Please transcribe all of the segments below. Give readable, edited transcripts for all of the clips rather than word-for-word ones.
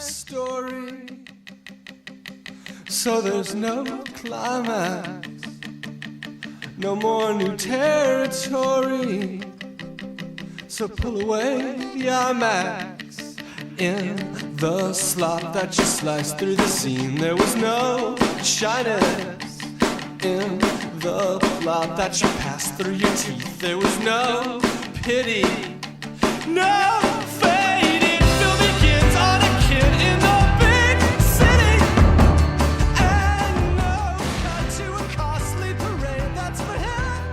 story. So there's no climax, no more new territory. So pull away the IMAX. In the slot that you sliced through the seam, there was no shyness. In the plot that you passed through your teeth, there was no pity, no fate. It still begins on a kid in the big city, and no cut to a costly parade that's for him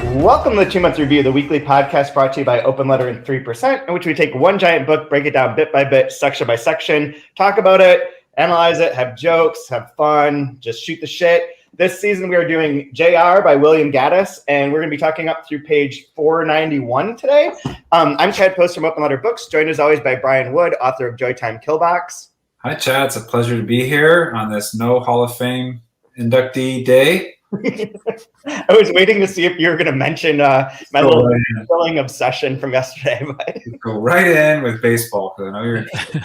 only. Welcome to the 2-Month Review, the weekly podcast brought to you by Open Letter and 3%, in which we take one giant book, break it down bit by bit, section by section, talk about it, analyze it, have jokes, have fun, just shoot the shit. This season, we are doing JR by William Gaddis, and we're going to be talking up through page 491 today. I'm Chad Post from Open Letter Books, joined as always by Brian Wood, author of Joytime Killbox. Hi, Chad. It's a pleasure to be here on this No Hall of Fame inductee day. I was waiting to see if you were going to mention my little thrilling obsession from yesterday. But go right in with baseball, because I know you're interested.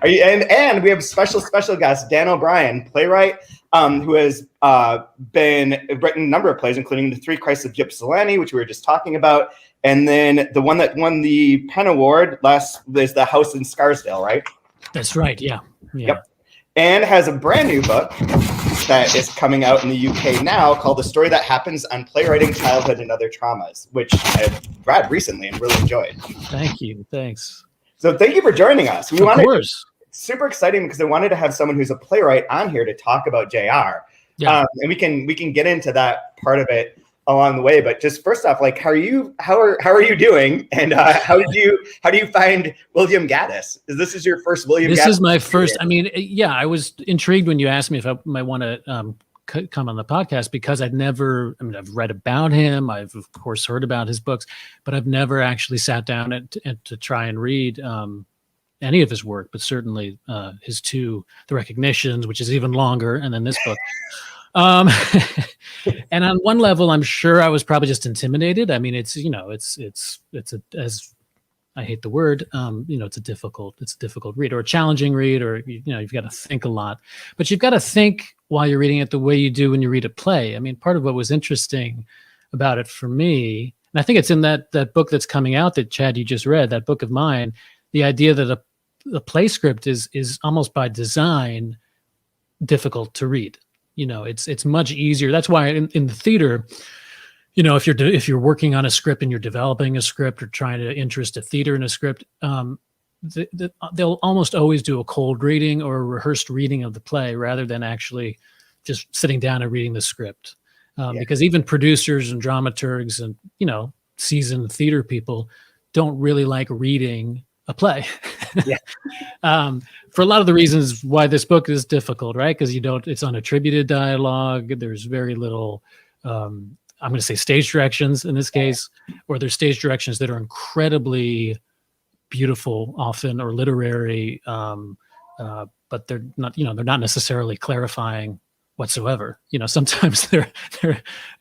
And we have special guest, Dan O'Brien, playwright, who has written a number of plays, including The Three Christs of Ypsilanti, which we were just talking about. And then the one that won the Penn Award is The House in Scarsdale, right? That's right, yeah. Yep. And has a brand new book that is coming out in the UK now called The Story That Happens on Playwriting, Childhood, and Other Traumas, which I've read recently and really enjoyed. Thank you. Thanks. So thank you for joining us. Of course. Super exciting because I wanted to have someone who's a playwright on here to talk about JR. Yeah. And we can get into that part of it along the way. But just first off, like, how are you doing? And how do you find William Gaddis? This is your first William Gaddis? This is my first. I mean, yeah, I was intrigued when you asked me if I might want to come on the podcast, because I've read about him. I've of course heard about his books, but I've never actually sat down and to try and read any of his work, but certainly his two, The Recognitions, which is even longer, and then this book. And on one level, I'm sure I was probably just intimidated. I mean, it's as I hate the word, it's a difficult read, or a challenging read, or you've got to think a lot, but you've got to think while you're reading it the way you do when you read a play. I mean, part of what was interesting about it for me, and I think it's in that book that's coming out that Chad, you just read, that book of mine, the idea that a play script is almost by design difficult to read. It's much easier. That's why in the theater, if you're working on a script and you're developing a script or trying to interest a theater in a script, they'll almost always do a cold reading or a rehearsed reading of the play rather than actually just sitting down and reading the script. Because even producers and dramaturgs and, seasoned theater people don't really like reading a play. Yeah. For a lot of the reasons why this book is difficult, right? Because it's unattributed dialogue. There's very little, I'm going to say stage directions in this case, or there's stage directions that are incredibly beautiful often, or literary, but they're not, they're not necessarily clarifying whatsoever. Sometimes they're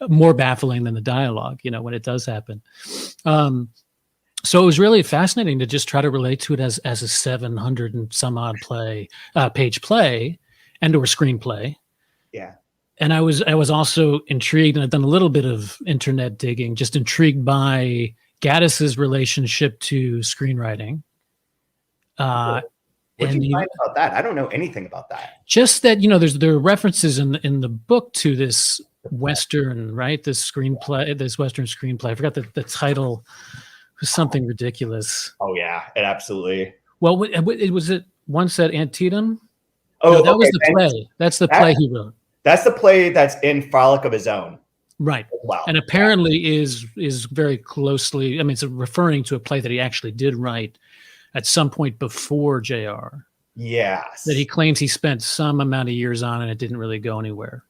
more baffling than the dialogue, when it does happen. So it was really fascinating to just try to relate to it as a 700 and some odd page play and or screenplay. Yeah. And I was also intrigued, and I've done a little bit of internet digging, just intrigued by Gaddis's relationship to screenwriting. What did you find about that? I don't know anything about that. Just that, there are references in the book to this Western, right? This Western screenplay. I forgot the title. It was something ridiculous. Oh yeah, it absolutely. Well, was it Once at Antietam? Oh, no, that was the play. That's the play he wrote. That's the play that's in Frolic of His Own. Right. Wow. And apparently is very closely, it's referring to a play that he actually did write at some point before JR. Yes. That he claims he spent some amount of years on, and it didn't really go anywhere.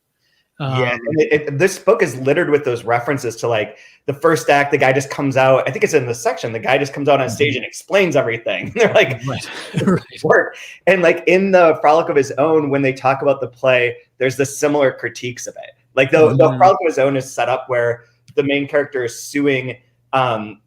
This book is littered with those references to, like, the first act, the guy just comes out. I think it's in the section. The guy just comes out on stage and explains everything. They're like, right. And like in the Frolic of His Own, when they talk about the play, there's the similar critiques of it. Like the Frolic of His Own is set up where the main character is suing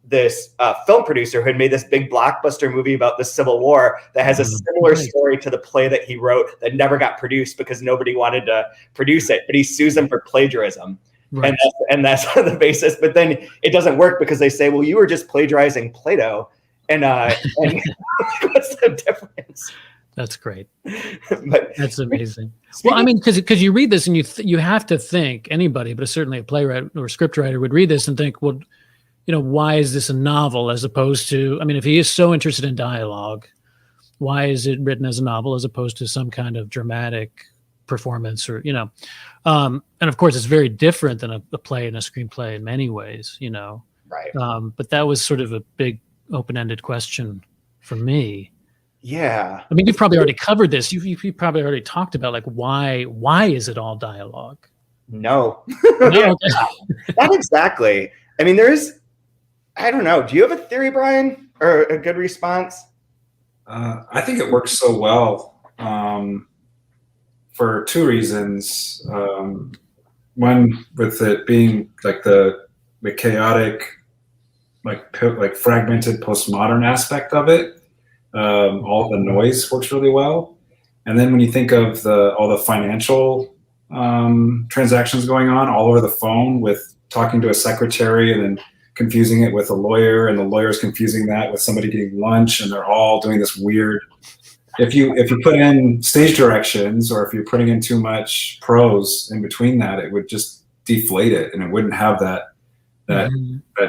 this film producer who had made this big blockbuster movie about the Civil War that has a similar story to the play that he wrote that never got produced because nobody wanted to produce it, but he sues them for plagiarism. Right. And that's the basis. But then it doesn't work because they say, well, you were just plagiarizing Plato. And what's the difference? That's great. But that's amazing. Well, I mean, because you read this and you have to think, anybody, but certainly a playwright or a scriptwriter would read this and think, well, why is this a novel as opposed to, I mean, if he is so interested in dialogue, why is it written as a novel as opposed to some kind of dramatic performance or, and of course it's very different than a play and a screenplay in many ways, Right. But that was sort of a big open-ended question for me. Yeah. I mean, you've probably already covered this. You've probably already talked about like, why is it all dialogue? No, No. not exactly. I mean, I don't know. Do you have a theory, Brian, or a good response? I think it works so well for two reasons. One, with it being like the chaotic, like fragmented postmodern aspect of it, all the noise works really well. And then when you think of all the financial transactions going on all over the phone, with talking to a secretary and then confusing it with a lawyer, and the lawyer's confusing that with somebody getting lunch, and they're all doing this weird. If you put in stage directions, or if you're putting in too much prose in between that, it would just deflate it, and it wouldn't have that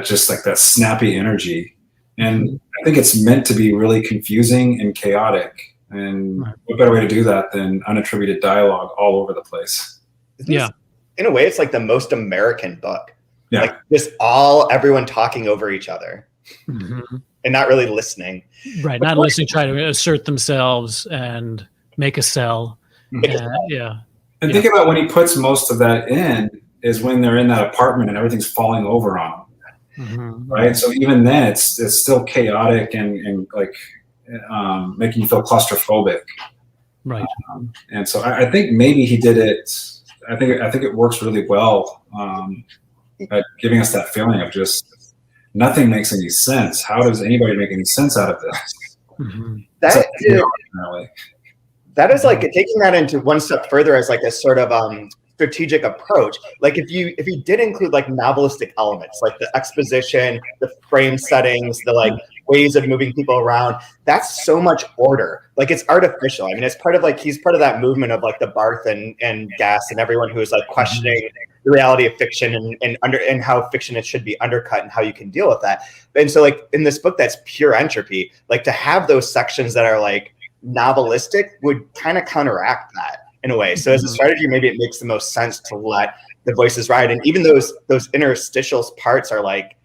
just like that snappy energy. And I think it's meant to be really confusing and chaotic. And what better way to do that than unattributed dialogue all over the place? Yeah. In a way, it's like the most American book. Yeah. Like just everyone talking over each other and not really listening. Right. Not listening, trying to assert themselves and make a sell. Yeah. And think about when he puts most of that in is when they're in that apartment and everything's falling over on them. Right. So even then it's still chaotic and like making you feel claustrophobic. Right. And so I think maybe he did it. I think it works really well at giving us that feeling of just nothing makes any sense. How does anybody make any sense out of this? That is like taking that into one step further as like a sort of strategic approach. Like if you did include like novelistic elements, like the exposition, the frame settings, the like ways of moving people around, that's so much order. Like it's artificial. I mean, it's part of like, he's part of that movement of like the Barth and Gass and everyone who is like questioning the reality of fiction and how fiction it should be undercut and how you can deal with that. And so like in this book, that's pure entropy. Like to have those sections that are like novelistic would kind of counteract that in a way. So as a strategy, maybe it makes the most sense to let the voices ride. And even those interstitial parts are like,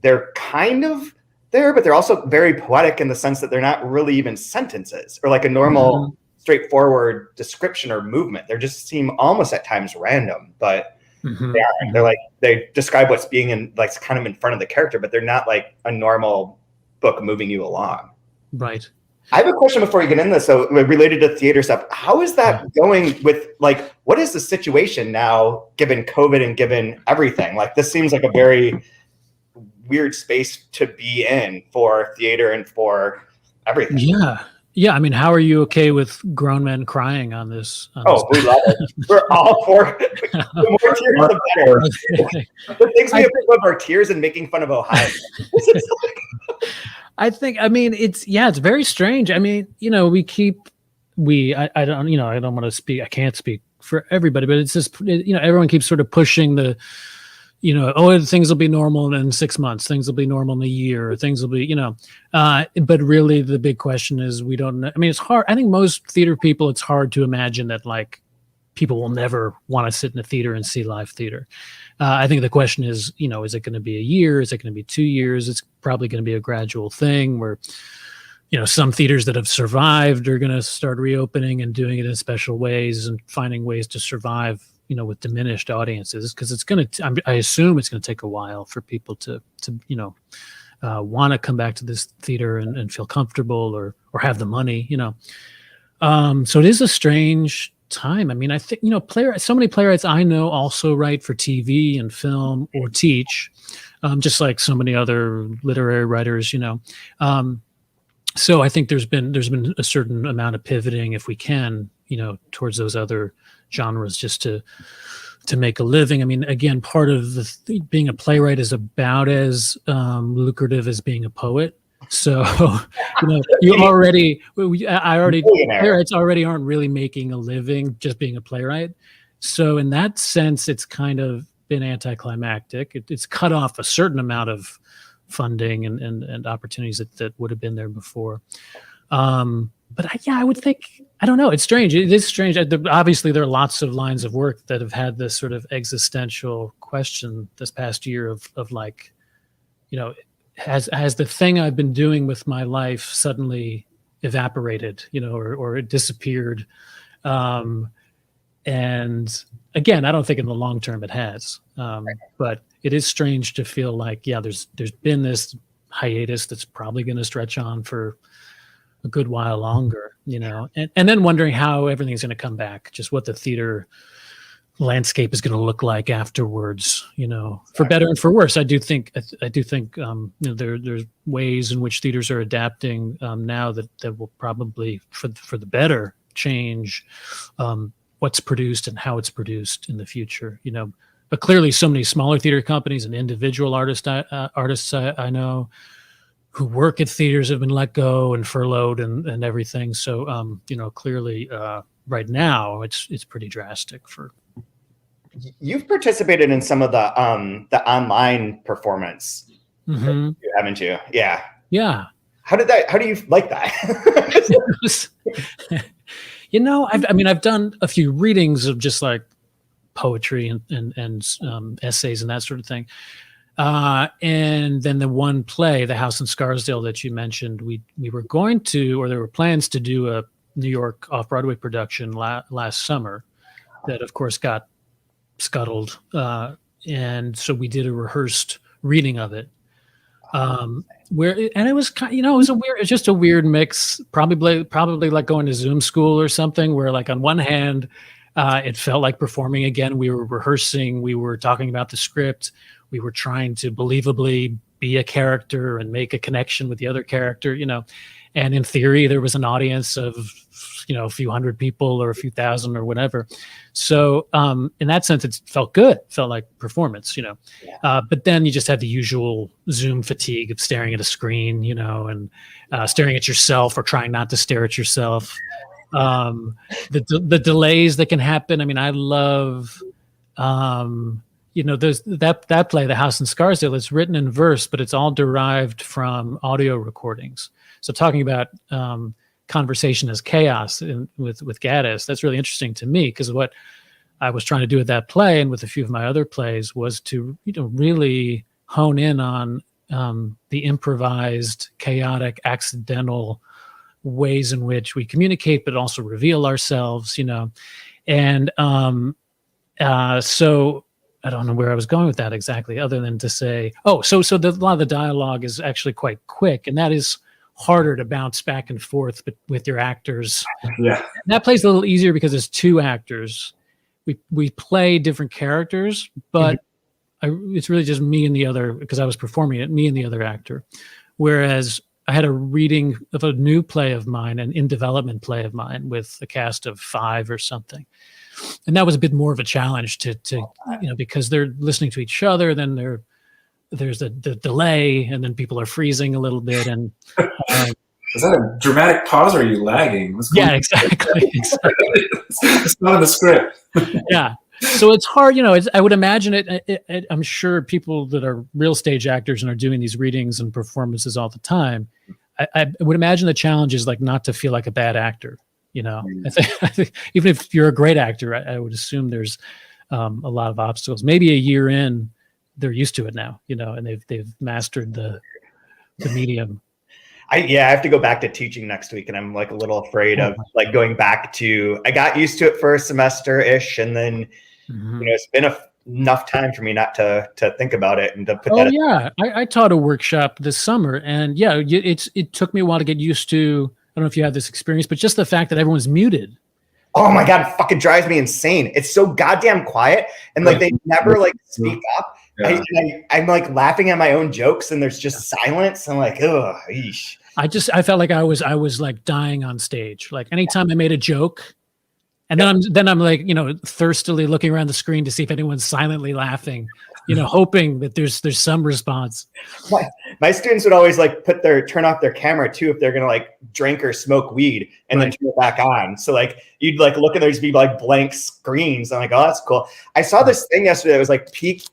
they're kind of there, but they're also very poetic in the sense that they're not really even sentences or like a normal straightforward description or movement. They just seem almost at times random, but they're like, they describe what's being in like kind of in front of the character, but they're not like a normal book moving you along. Right. I have a question before you get into this. So related to theater stuff, how is that going with like, what is the situation now given COVID and given everything? Like this seems like a very weird space to be in for theater and for everything. Yeah. I mean, how are you okay with grown men crying on this? We love it. We're all for it. The more tears, the better. The things we approve of are tears and making fun of Ohio. I it's very strange. I mean, I don't want to speak. I can't speak for everybody, but it's just, everyone keeps sort of pushing the, things will be normal in 6 months, things will be normal in a year, things will be, but really the big question is we don't know. I mean, it's hard. I think most theater people, it's hard to imagine that like people will never want to sit in a theater and see live theater. I think the question is, is it going to be a year? Is it going to be 2 years? It's probably going to be a gradual thing where, some theaters that have survived are going to start reopening and doing it in special ways and finding ways to survive, with diminished audiences, because it's going to, I assume it's going to take a while for people to want to come back to this theater and feel comfortable or have the money, So it is a strange time. I mean, I think, so many playwrights I know also write for TV and film or teach, just like so many other literary writers, so I think there's been a certain amount of pivoting, if we can, towards those other genres, just to make a living. I mean, again, part of being a playwright is about as lucrative as being a poet. So, playwrights already aren't really making a living just being a playwright. So in that sense, it's kind of been anticlimactic. It's cut off a certain amount of funding and opportunities that would have been there before. But I would think, I don't know. It's strange. It is strange. Obviously, there are lots of lines of work that have had this sort of existential question this past year of like, has the thing I've been doing with my life suddenly evaporated, or it disappeared. And again, I don't think in the long term it has. But it is strange to feel like, there's been this hiatus that's probably going to stretch on for a good while longer, and then wondering how everything's going to come back, just what the theater landscape is going to look like afterwards, for better and for worse. I do think there's ways in which theaters are adapting now that will probably for the better change what's produced and how it's produced in the future, but clearly so many smaller theater companies and individual artists I know who work at theaters have been let go and furloughed and everything. So, clearly right now it's pretty drastic for. You've participated in some of the online performance, haven't you? Yeah. Yeah. How do you like that? I've done a few readings of just like poetry and essays and that sort of thing. And then the one play, The House in Scarsdale that you mentioned, we were going to, or there were plans to do a New York off-Broadway production last summer that of course got scuttled. And so we did a rehearsed reading of it. And it was just a weird mix, probably like going to Zoom school or something, where like on one hand, it felt like performing again. We were rehearsing, we were talking about the script, we were trying to believably be a character and make a connection with the other character, and in theory there was an audience of, a few hundred people or a few thousand or whatever. So in that sense, it felt good. It felt like performance, but then you just had the usual Zoom fatigue of staring at a screen, and staring at yourself or trying not to stare at yourself. The delays that can happen. I mean, I love, there's that play, The House in Scarsdale. It's written in verse, but it's all derived from audio recordings. So talking about conversation as chaos with Gaddis, that's really interesting to me, because what I was trying to do with that play and with a few of my other plays was to really hone in on the improvised, chaotic, accidental ways in which we communicate, but also reveal ourselves, and so I don't know where I was going with that exactly, other than to say, a lot of the dialogue is actually quite quick, and that is harder to bounce back and forth with your actors. Yeah, that plays a little easier because it's two actors. We play different characters, but it's really just me and the other, because I was performing it, me and the other actor. Whereas I had a reading of a new play of mine, an in development play of mine, with a cast of 5 or something. And that was a bit more of a challenge to because they're listening to each other, then there's the delay, and then people are freezing a little bit. And is that a dramatic pause, or are you lagging? Yeah, exactly. It's not in the script. Yeah. So it's hard, I would imagine it. I'm sure people that are real stage actors and are doing these readings and performances all the time, I would imagine the challenge is like not to feel like a bad actor. I think even if you're a great actor, I would assume there's a lot of obstacles. Maybe a year in, they're used to it now, and they've mastered the medium. I have to go back to teaching next week, and I'm like a little afraid of like going back to. I got used to it for a semester ish, and then it's been enough time for me not to think about it and to put that. Yeah, I taught a workshop this summer, and it took me a while to get used to. I don't know if you had this experience, but just the fact that everyone's muted, Oh my God, it fucking drives me insane. It's so goddamn quiet. And like they never like speak up. Yeah. I'm like laughing at my own jokes and there's just silence. I'm like, oh, yeesh. I felt like I was like dying on stage. Like anytime I made a joke, and then I'm like, thirstily looking around the screen to see if anyone's silently laughing, hoping that there's some response. My students would always like turn off their camera too if they're gonna like drink or smoke weed and then turn it back on. So like you'd like look and there'd be like blank screens. I'm like, oh, that's cool. I saw this thing yesterday that was like peak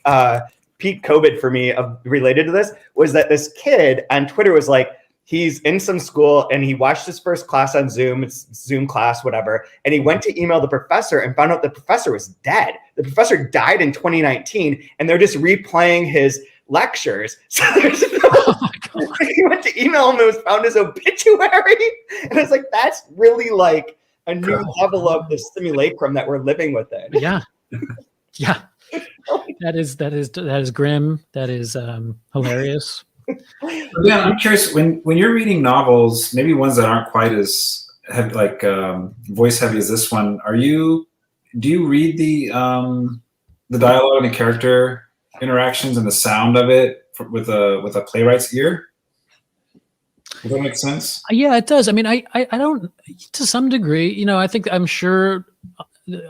COVID for me related to this, was that this kid on Twitter was like, he's in some school and he watched his first class on Zoom. It's Zoom class, whatever. And he went to email the professor and found out the professor was dead. The professor died in 2019 and they're just replaying his lectures. So there's he went to email him and found his obituary. And it's like, that's really like a new level of the simulacrum that we're living within. Yeah. Yeah. That is grim. That is hilarious. Yeah, I'm curious, when you're reading novels, maybe ones that aren't quite as heavy, like voice heavy as this one, do you read the dialogue and the character interactions and the sound of it with a playwright's ear? Does that make sense? Yeah, it does. I mean, I don't, to some degree, I'm sure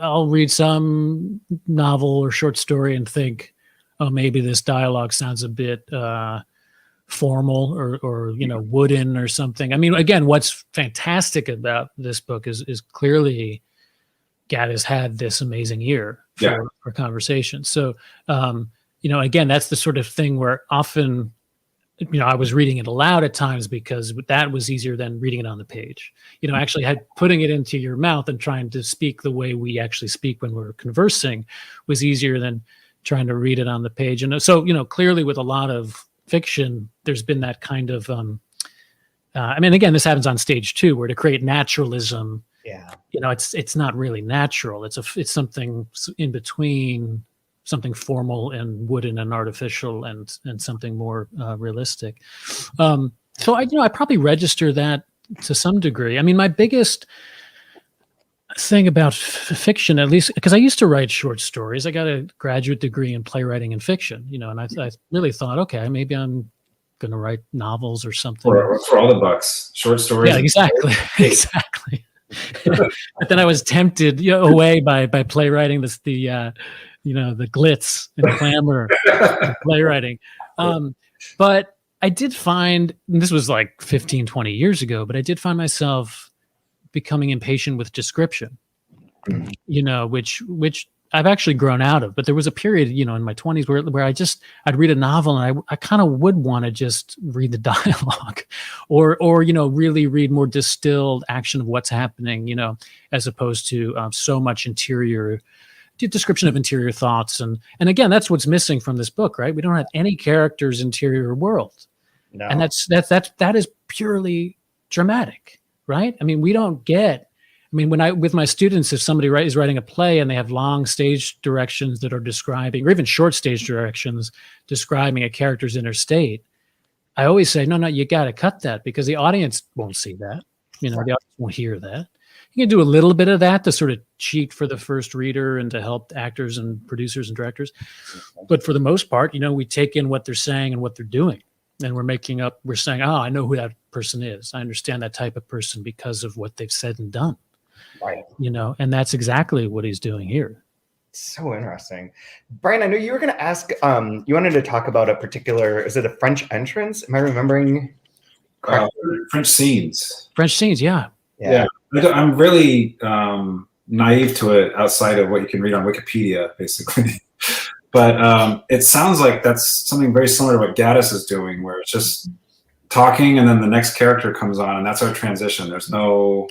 I'll read some novel or short story and think, oh, maybe this dialogue sounds a bit formal or wooden or something. I mean, again, what's for about this book is clearly Gad has had this amazing ear for conversation. So, again, that's the sort of thing where often, I was reading it aloud at times because that was easier than reading it on the page. Actually putting it into your mouth and trying to speak the way we actually speak when we're conversing was easier than trying to read it on the page. And so, clearly with a lot of fiction, there's been that kind of, again, this happens on stage too, where to create naturalism, it's not really natural. It's something in between something formal and wooden and artificial and something more realistic. So I probably register that to some degree. I mean, my biggest thing about fiction, at least because I used to write short stories. I got a graduate degree in playwriting and fiction, and I really thought, okay, maybe I'm going to write novels or something. For all the bucks, short stories. Yeah, exactly. Exactly. But then I was tempted away by playwriting, the glitz and glamour of playwriting. But I did find, and this was like 15, 20 years ago, but I did find myself becoming impatient with description, which I've actually grown out of. But there was a period, in my 20s where I'd read a novel and I kind of would want to just read the dialogue or really read more distilled action of what's happening, as opposed to so much interior description of interior thoughts. And again, that's what's missing from this book, right? We don't have any character's interior world. No. And that is purely dramatic, right? I mean, with my students, if somebody is writing a play and they have long stage directions that are describing, or even short stage directions describing a character's inner state, I always say, no, you got to cut that because the audience won't see that. The audience won't hear that. You can do a little bit of that to sort of cheat for the first reader and to help actors and producers and directors. But for the most part, we take in what they're saying and what they're doing. And we're saying, oh, I know who that person is. I understand that type of person because of what they've said and done. Right. And that's exactly what he's doing here. So interesting. Brian, I know you were going to ask, you wanted to talk about a particular, is it a French entrance? Am I remembering correctly? French scenes. French scenes, yeah. Yeah. I'm really naive to it outside of what you can read on Wikipedia, basically. But it sounds like that's something very similar to what Gaddis is doing, where it's just talking and then the next character comes on and that's our transition. There's no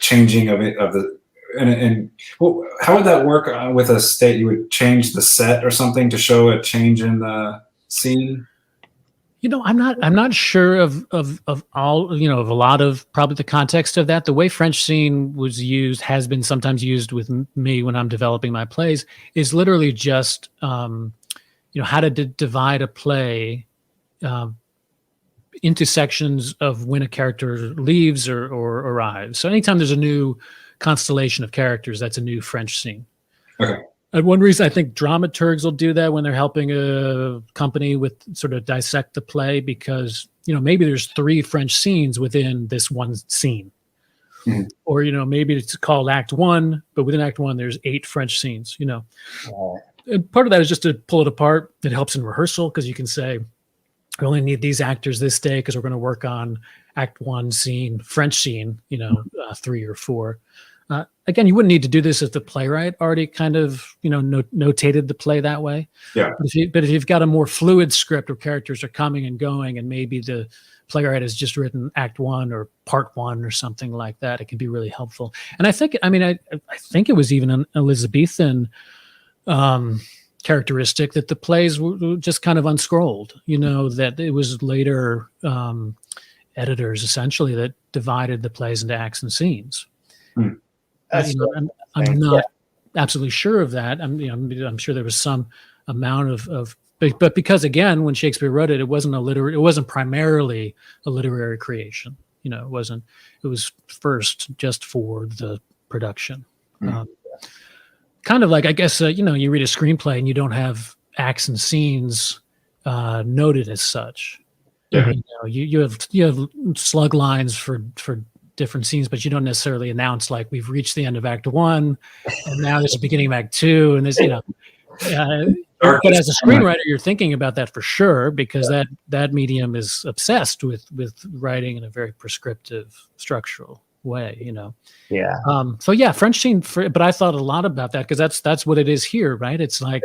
changing of the and well, how would that work with a state? You would change the set or something to show a change in the scene? I'm not sure of all, of a lot of probably the context of that. The way French scene has been sometimes used with me when I'm developing my plays is literally just, how to divide a play into sections of when a character leaves or arrives. So anytime there's a new constellation of characters, that's a new French scene. Okay. And one reason I think dramaturgs will do that when they're helping a company with sort of dissect the play, because, maybe there's 3 French scenes within this one scene. Mm-hmm. Or, maybe it's called Act 1, but within Act 1, there's 8 French scenes, And part of that is just to pull it apart. It helps in rehearsal because you can say, we only need these actors this day because we're going to work on Act 1 scene, French scene, 3 or 4. Again, you wouldn't need to do this if the playwright already kind of, notated the play that way. Yeah. But if you've got a more fluid script where characters are coming and going, and maybe the playwright has just written Act 1 or Part 1 or something like that, it can be really helpful. And I think it was even an Elizabethan characteristic that the plays were just kind of unscrolled. That it was later editors essentially that divided the plays into acts and scenes. Hmm. I'm not absolutely sure of that. I'm sure there was some amount of, but because again, when Shakespeare wrote it, it wasn't primarily a literary creation. It wasn't. It was first just for the production. Kind of like, I guess, you read a screenplay and you don't have acts and scenes noted as such. Yeah. You have slug lines for different scenes, but you don't necessarily announce like we've reached the end of Act 1 and now there's a beginning of Act 2 and there's but as a screenwriter you're thinking about that for sure, because that medium is obsessed with writing in a very prescriptive structural way. So French scene, but I thought a lot about that because that's what it is here, right? It's like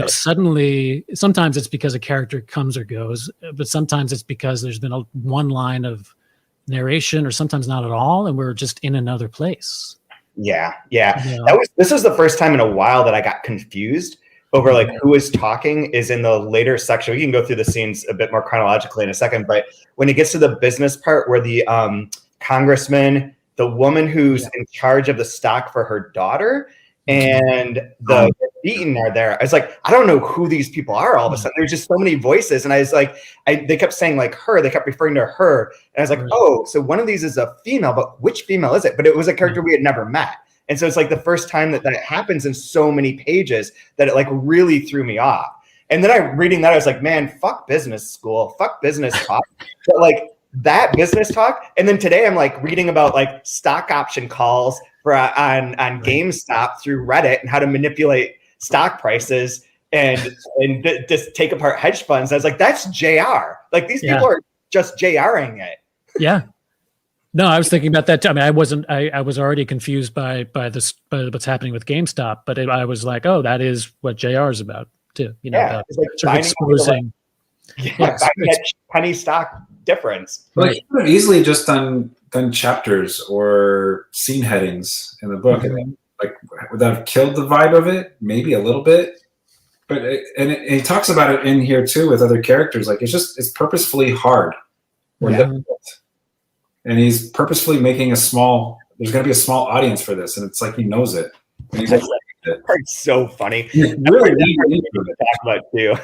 suddenly sometimes it's because a character comes or goes, but sometimes it's because there's been one line of narration, or sometimes not at all, and we're just in another place. Yeah. This is the first time in a while that I got confused over like who is talking. Is in the later section. We can go through the scenes a bit more chronologically in a second, but when it gets to the business part where the congressman, the woman who's in charge of the stock for her daughter, and the Beaton are there. I was like, I don't know who these people are all of a sudden. There's just so many voices. And I was like, they kept saying like her, they kept referring to her. And I was like, oh, so one of these is a female, but which female is it? But it was a character we had never met. And so it's like the first time that happens in so many pages that it like really threw me off. And then reading that, I was like, man, fuck business school, fuck business talk. But like that business talk. And then today I'm like reading about like stock option calls on GameStop through Reddit and how to manipulate stock prices and just take apart hedge funds. I was like, that's JR. Like these people are just JRing it. Yeah. No, I was thinking about that too. I mean, I was already confused by what's happening with GameStop, but I was like, oh, that is what JR is about too. About it's like sort of exposing. Penny stock difference. But you could have easily just done chapters or scene headings in the book, and like would that have killed the vibe of it? Maybe a little bit, but he talks about it in here too with other characters. Like it's purposefully hard or difficult, and he's purposefully making there's going to be a small audience for this, and it's like he knows it. And he's It's so funny. Really talk about too.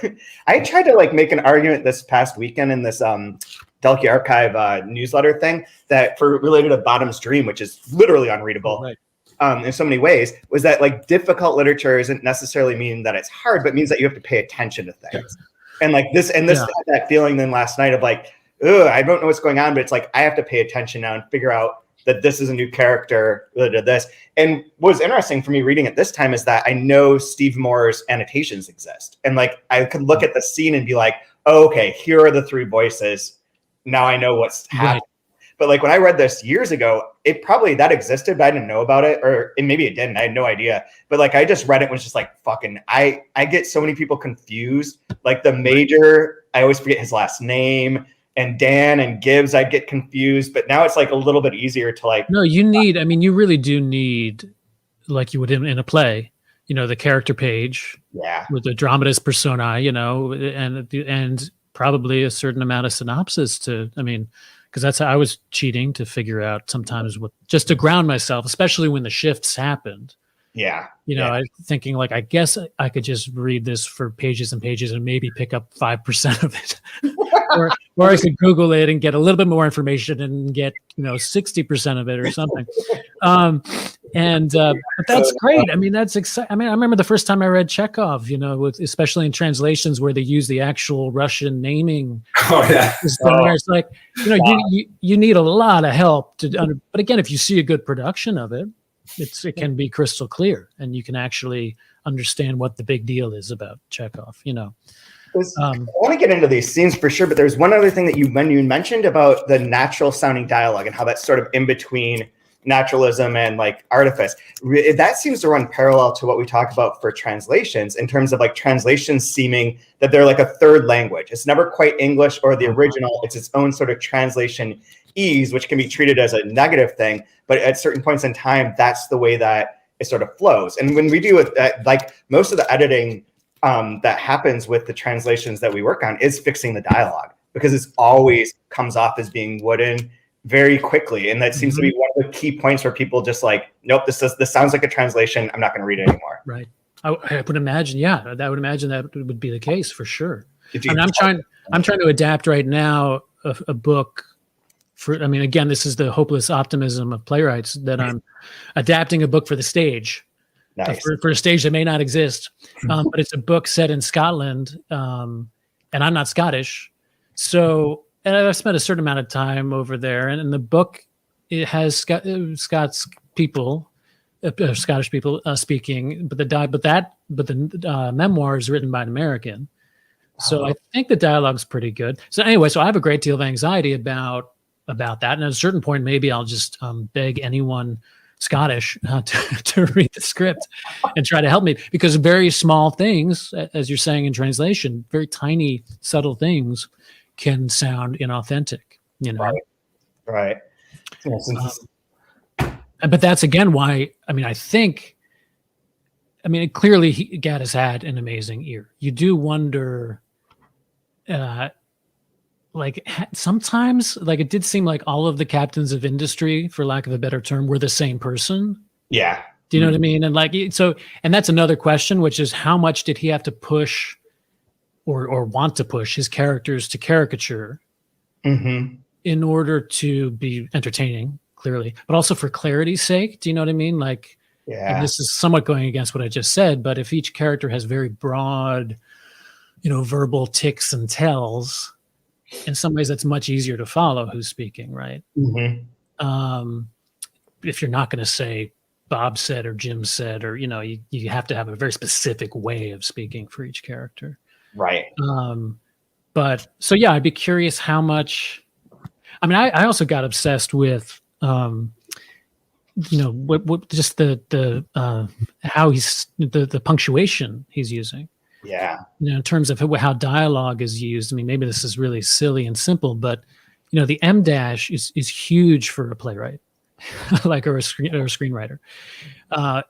I tried to like make an argument this past weekend in this Delkey Archive newsletter thing that related to Bottom's Dream, which is literally unreadable in so many ways, was that like difficult literature isn't necessarily mean that it's hard, but means that you have to pay attention to things. And like this had that feeling then last night of like, I don't know what's going on, but it's like I have to pay attention now and figure out that this is a new character related to this. And what was interesting for me reading it this time is that I know Steve Moore's annotations exist. And like, I could look at the scene and be like, oh, okay, here are the 3 voices. Now I know what's happening. Right. But like when I read this years ago, that existed, but I didn't know about it, and maybe it didn't. I had no idea. But like I just read it and was just like, fucking, I get so many people confused. Like the major, I always forget his last name. And Dan and Gibbs, I'd get confused, but now it's like a little bit easier to like. No, you really do need, like you would in a play, the character page, with the dramatist personae, and probably a certain amount of synopsis because that's how I was cheating to figure out sometimes just to ground myself, especially when the shifts happened. I thinking like, I guess I could just read this for pages and pages and maybe pick up 5% of it. Or I could Google it and get a little bit more information and get 60% of it or something. But that's great. I mean, that's exciting. I mean, I remember the first time I read Chekhov, especially in translations where they use the actual Russian naming. Oh yeah. It's like, you need a lot of help but again, if you see a good production of it, it can be crystal clear and you can actually understand what the big deal is about Chekhov, I want to get into these scenes for sure, but there's one other thing that you mentioned about the natural sounding dialogue and how that's sort of in between naturalism and like artifice. That seems to run parallel to what we talk about for translations in terms of like translations seeming that they're like a third language. It's never quite English or the original. It's its own sort of translation ease, which can be treated as a negative thing. But at certain points in time, that's the way that it sort of flows. And when we do it, like most of the editing that happens with the translations that we work on is fixing the dialogue, because it's always comes off as being wooden very quickly. And that seems to be one of the key points where people just like, nope, this sounds like a translation. I'm not going to read it anymore. Right. I would imagine. Yeah. I would imagine that would be the case for sure. I'm trying to adapt right now a book again, this is the hopeless optimism of playwrights that I'm adapting a book for the stage. Nice. For a stage that may not exist. But it's a book set in Scotland. And I'm not Scottish. So, and I've spent a certain amount of time over there. And in the book, it has Scottish people speaking, but the memoir is written by an American. So I think the dialogue's pretty good. So anyway, so I have a great deal of anxiety about that. And at a certain point, maybe I'll just beg anyone Scottish to read the script and try to help me, because very small things, as you're saying in translation, very tiny, subtle things can sound inauthentic, Right. But that's again why, clearly Gad has had an amazing ear. You do wonder, sometimes it did seem like all of the captains of industry, for lack of a better term, were the same person. Yeah. Do you know what I mean? And and that's another question, which is how much did he have to push or want to push his characters to caricature in order to be entertaining, clearly, but also for clarity's sake. Do you know what I mean? And this is somewhat going against what I just said, but if each character has very broad, verbal ticks and tells, in some ways that's much easier to follow who's speaking, right? If you're not going to say Bob said or Jim said, or, you have to have a very specific way of speaking for each character. Right. But so, yeah, I'd be curious how much, I also got obsessed with, what just how he's the punctuation he's using. Yeah. In terms of how dialogue is used. Maybe this is really silly and simple, but the M dash is huge for a playwright, or a screenwriter.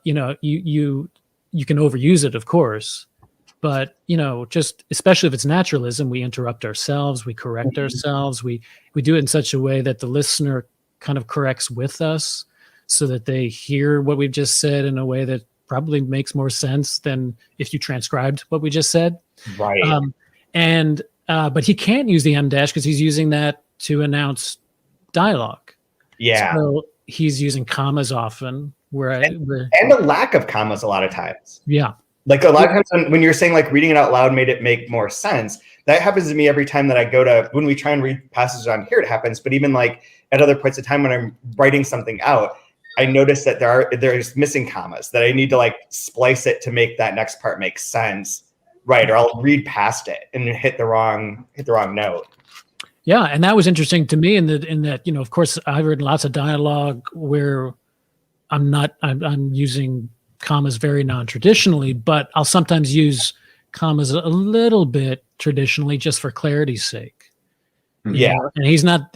You can overuse it, of course, but just especially if it's naturalism, we interrupt ourselves, we correct ourselves, we do it in such a way that the listener kind of corrects with us, so that they hear what we've just said in a way that probably makes more sense than if you transcribed what we just said. Right. But he can't use the M dash because he's using that to announce dialogue. Yeah. So he's using commas often and a lack of commas a lot of times. Yeah. Like a lot of times when you're saying like reading it out loud made it make more sense. That happens to me every time that I go to, when we try and read passages on here, it happens. But even like at other points of time when I'm writing something out, I notice that there's missing commas that I need to like splice it to make that next part make sense. Right. Or I'll read past it and hit the wrong note. Yeah. And that was interesting to me in that, of course I've written lots of dialogue where I'm using commas very non-traditionally, but I'll sometimes use commas a little bit traditionally just for clarity's sake. Yeah. And he's not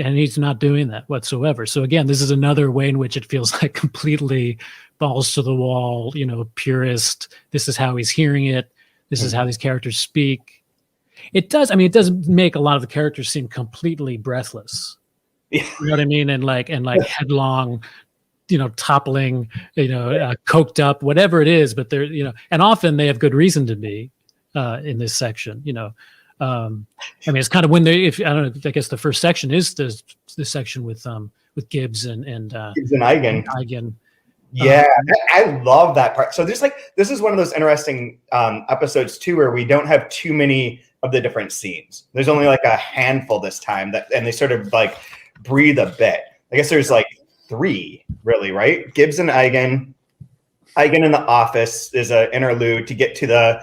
doing that whatsoever. So again, this is another way in which it feels like completely balls to the wall, purist. This is how he's hearing it. This is how these characters speak. It does make a lot of the characters seem completely breathless. Yeah. You know what I mean? And like headlong, toppling, coked up, whatever it is, but they're, and often they have good reason to be in this section, I mean, it's kind of when they, if I don't know, I guess the first section is the section with Gibbs and Gibbs and Eigen. Yeah, I love that part. So there's this is one of those interesting episodes too, where we don't have too many of the different scenes. There's only like a handful this time and they sort of like breathe a bit. I guess there's like 3 really, right? Gibbs and Eigen in the office is an interlude to get to the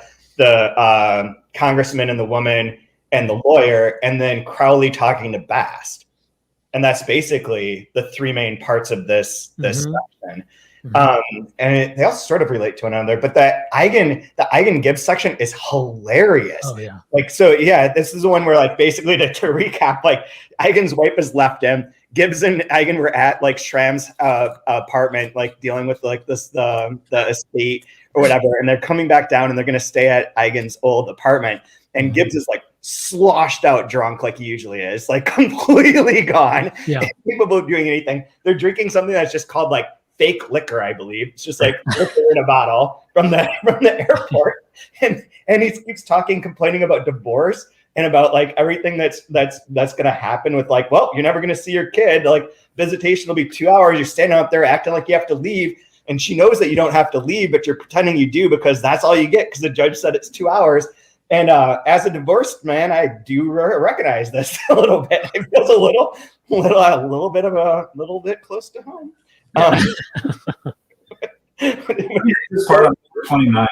congressman and the woman and the lawyer, and then Crowley talking to Bast. And that's basically the 3 main parts of this section. And they all sort of relate to one another, but the Eigen Gibbs section is hilarious. Oh yeah. This is the one where like basically to recap, like Eigen's wife has left him. Gibbs and Eigen were at like Schramm's apartment, like dealing with like the estate or whatever, and they're coming back down and they're gonna stay at Eigen's old apartment. And Gibbs is like sloshed out drunk like he usually is, like completely gone, incapable of doing anything. They're drinking something that's just called like fake liquor, I believe. It's just like liquor in a bottle from the airport. And he keeps complaining about divorce and about like everything that's gonna happen with like, well, you're never gonna see your kid. Like visitation will be 2 hours. You're standing up there acting like you have to leave. And she knows that you don't have to leave, but you're pretending you do because that's all you get because the judge said it's 2 hours. And as a divorced man, I do recognize this a little bit. It feels a little bit close to home. This part on 429.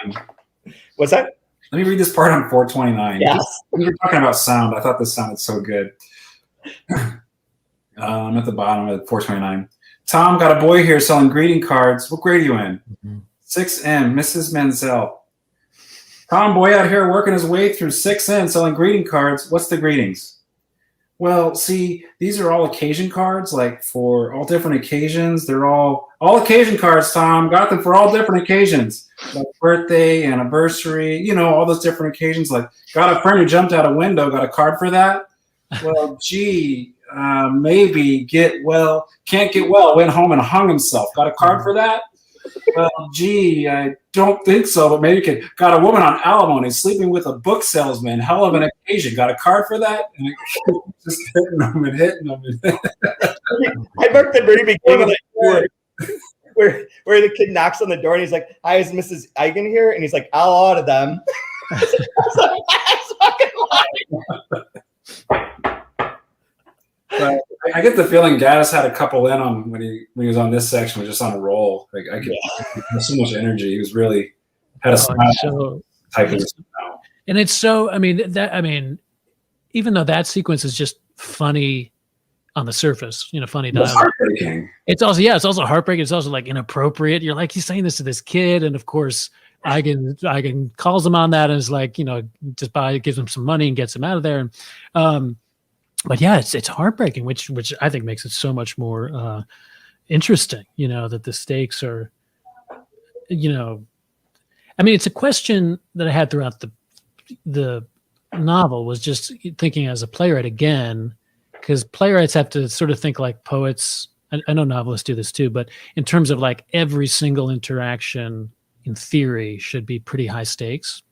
What's that? Let me read this part on 429. Yes. We were talking about sound. I thought this sounded so good. I'm at the bottom of 429. Tom, got a boy here selling greeting cards. What grade are you in? 6M, Mrs. Menzel. Tom, boy out here working his way through 6N selling greeting cards. What's the greetings? Well, see, these are all occasion cards, like for all different occasions. They're all occasion cards, Tom. Got them for all different occasions, like birthday, anniversary, all those different occasions. Like, got a friend who jumped out a window, got a card for that? Well, gee, maybe can't get well, went home and hung himself. Got a card for that? Well, gee, I don't think so, but maybe got a woman on alimony sleeping with a book salesman. Hell of an occasion. Got a card for that? And just hitting them. I marked the very beginning of the where the kid knocks on the door and he's like, "Hi, is Mrs. Eigen here?" And he's like, "I'll order them." That's fucking But I get the feeling Gaddis had a couple in on when he was on this section, was just on a roll. Like he had so much energy. He was really had a smile type of smile. And it's so, even though that sequence is just funny on the surface, funny. It's heartbreaking. It's also heartbreaking. It's also like inappropriate. You're like, he's saying this to this kid, and of course, Eigen calls him on that and is like, just gives him some money and gets him out of there. And but yeah, it's heartbreaking, which I think makes it so much more interesting. That the stakes are, it's a question that I had throughout the novel, was just thinking as a playwright again, because playwrights have to sort of think like poets. I know novelists do this too, but in terms of like every single interaction in theory should be pretty high stakes,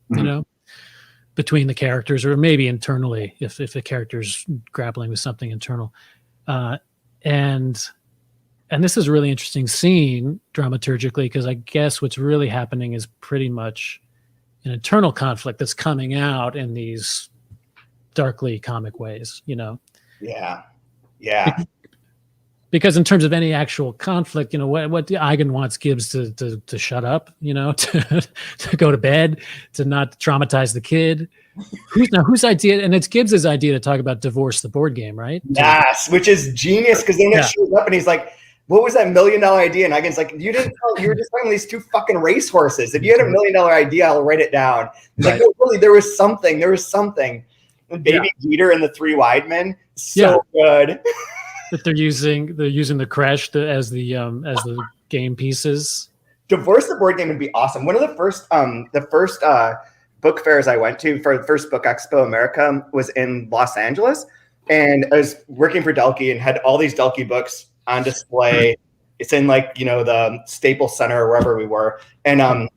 between the characters, or maybe internally if the character's grappling with something internal. And this is a really interesting scene dramaturgically, because I guess what's really happening is pretty much an internal conflict that's coming out in these darkly comic ways, Yeah. Because in terms of any actual conflict, what Eigen wants Gibbs to shut up, to go to bed, to not traumatize the kid. Whose idea? And it's Gibbs's idea to talk about Divorce, the board game, right? Yes, which is genius, because then it shows up and he's like, "What was that $1 million idea?" And Eigen's like, "You didn't know. You were just talking these 2 fucking racehorses. If you had $1 million idea, I'll write it down." He's like, "No, really, there was something. And Baby Jeter and the 3 wide men, so good. That they're using the crash as the game pieces. Divorce the board game would be awesome. One of the first book fairs I went to for the first Book Expo America was in Los Angeles, and I was working for Delkey and had all these Delkey books on display. It's in the Staples Center or wherever we were, and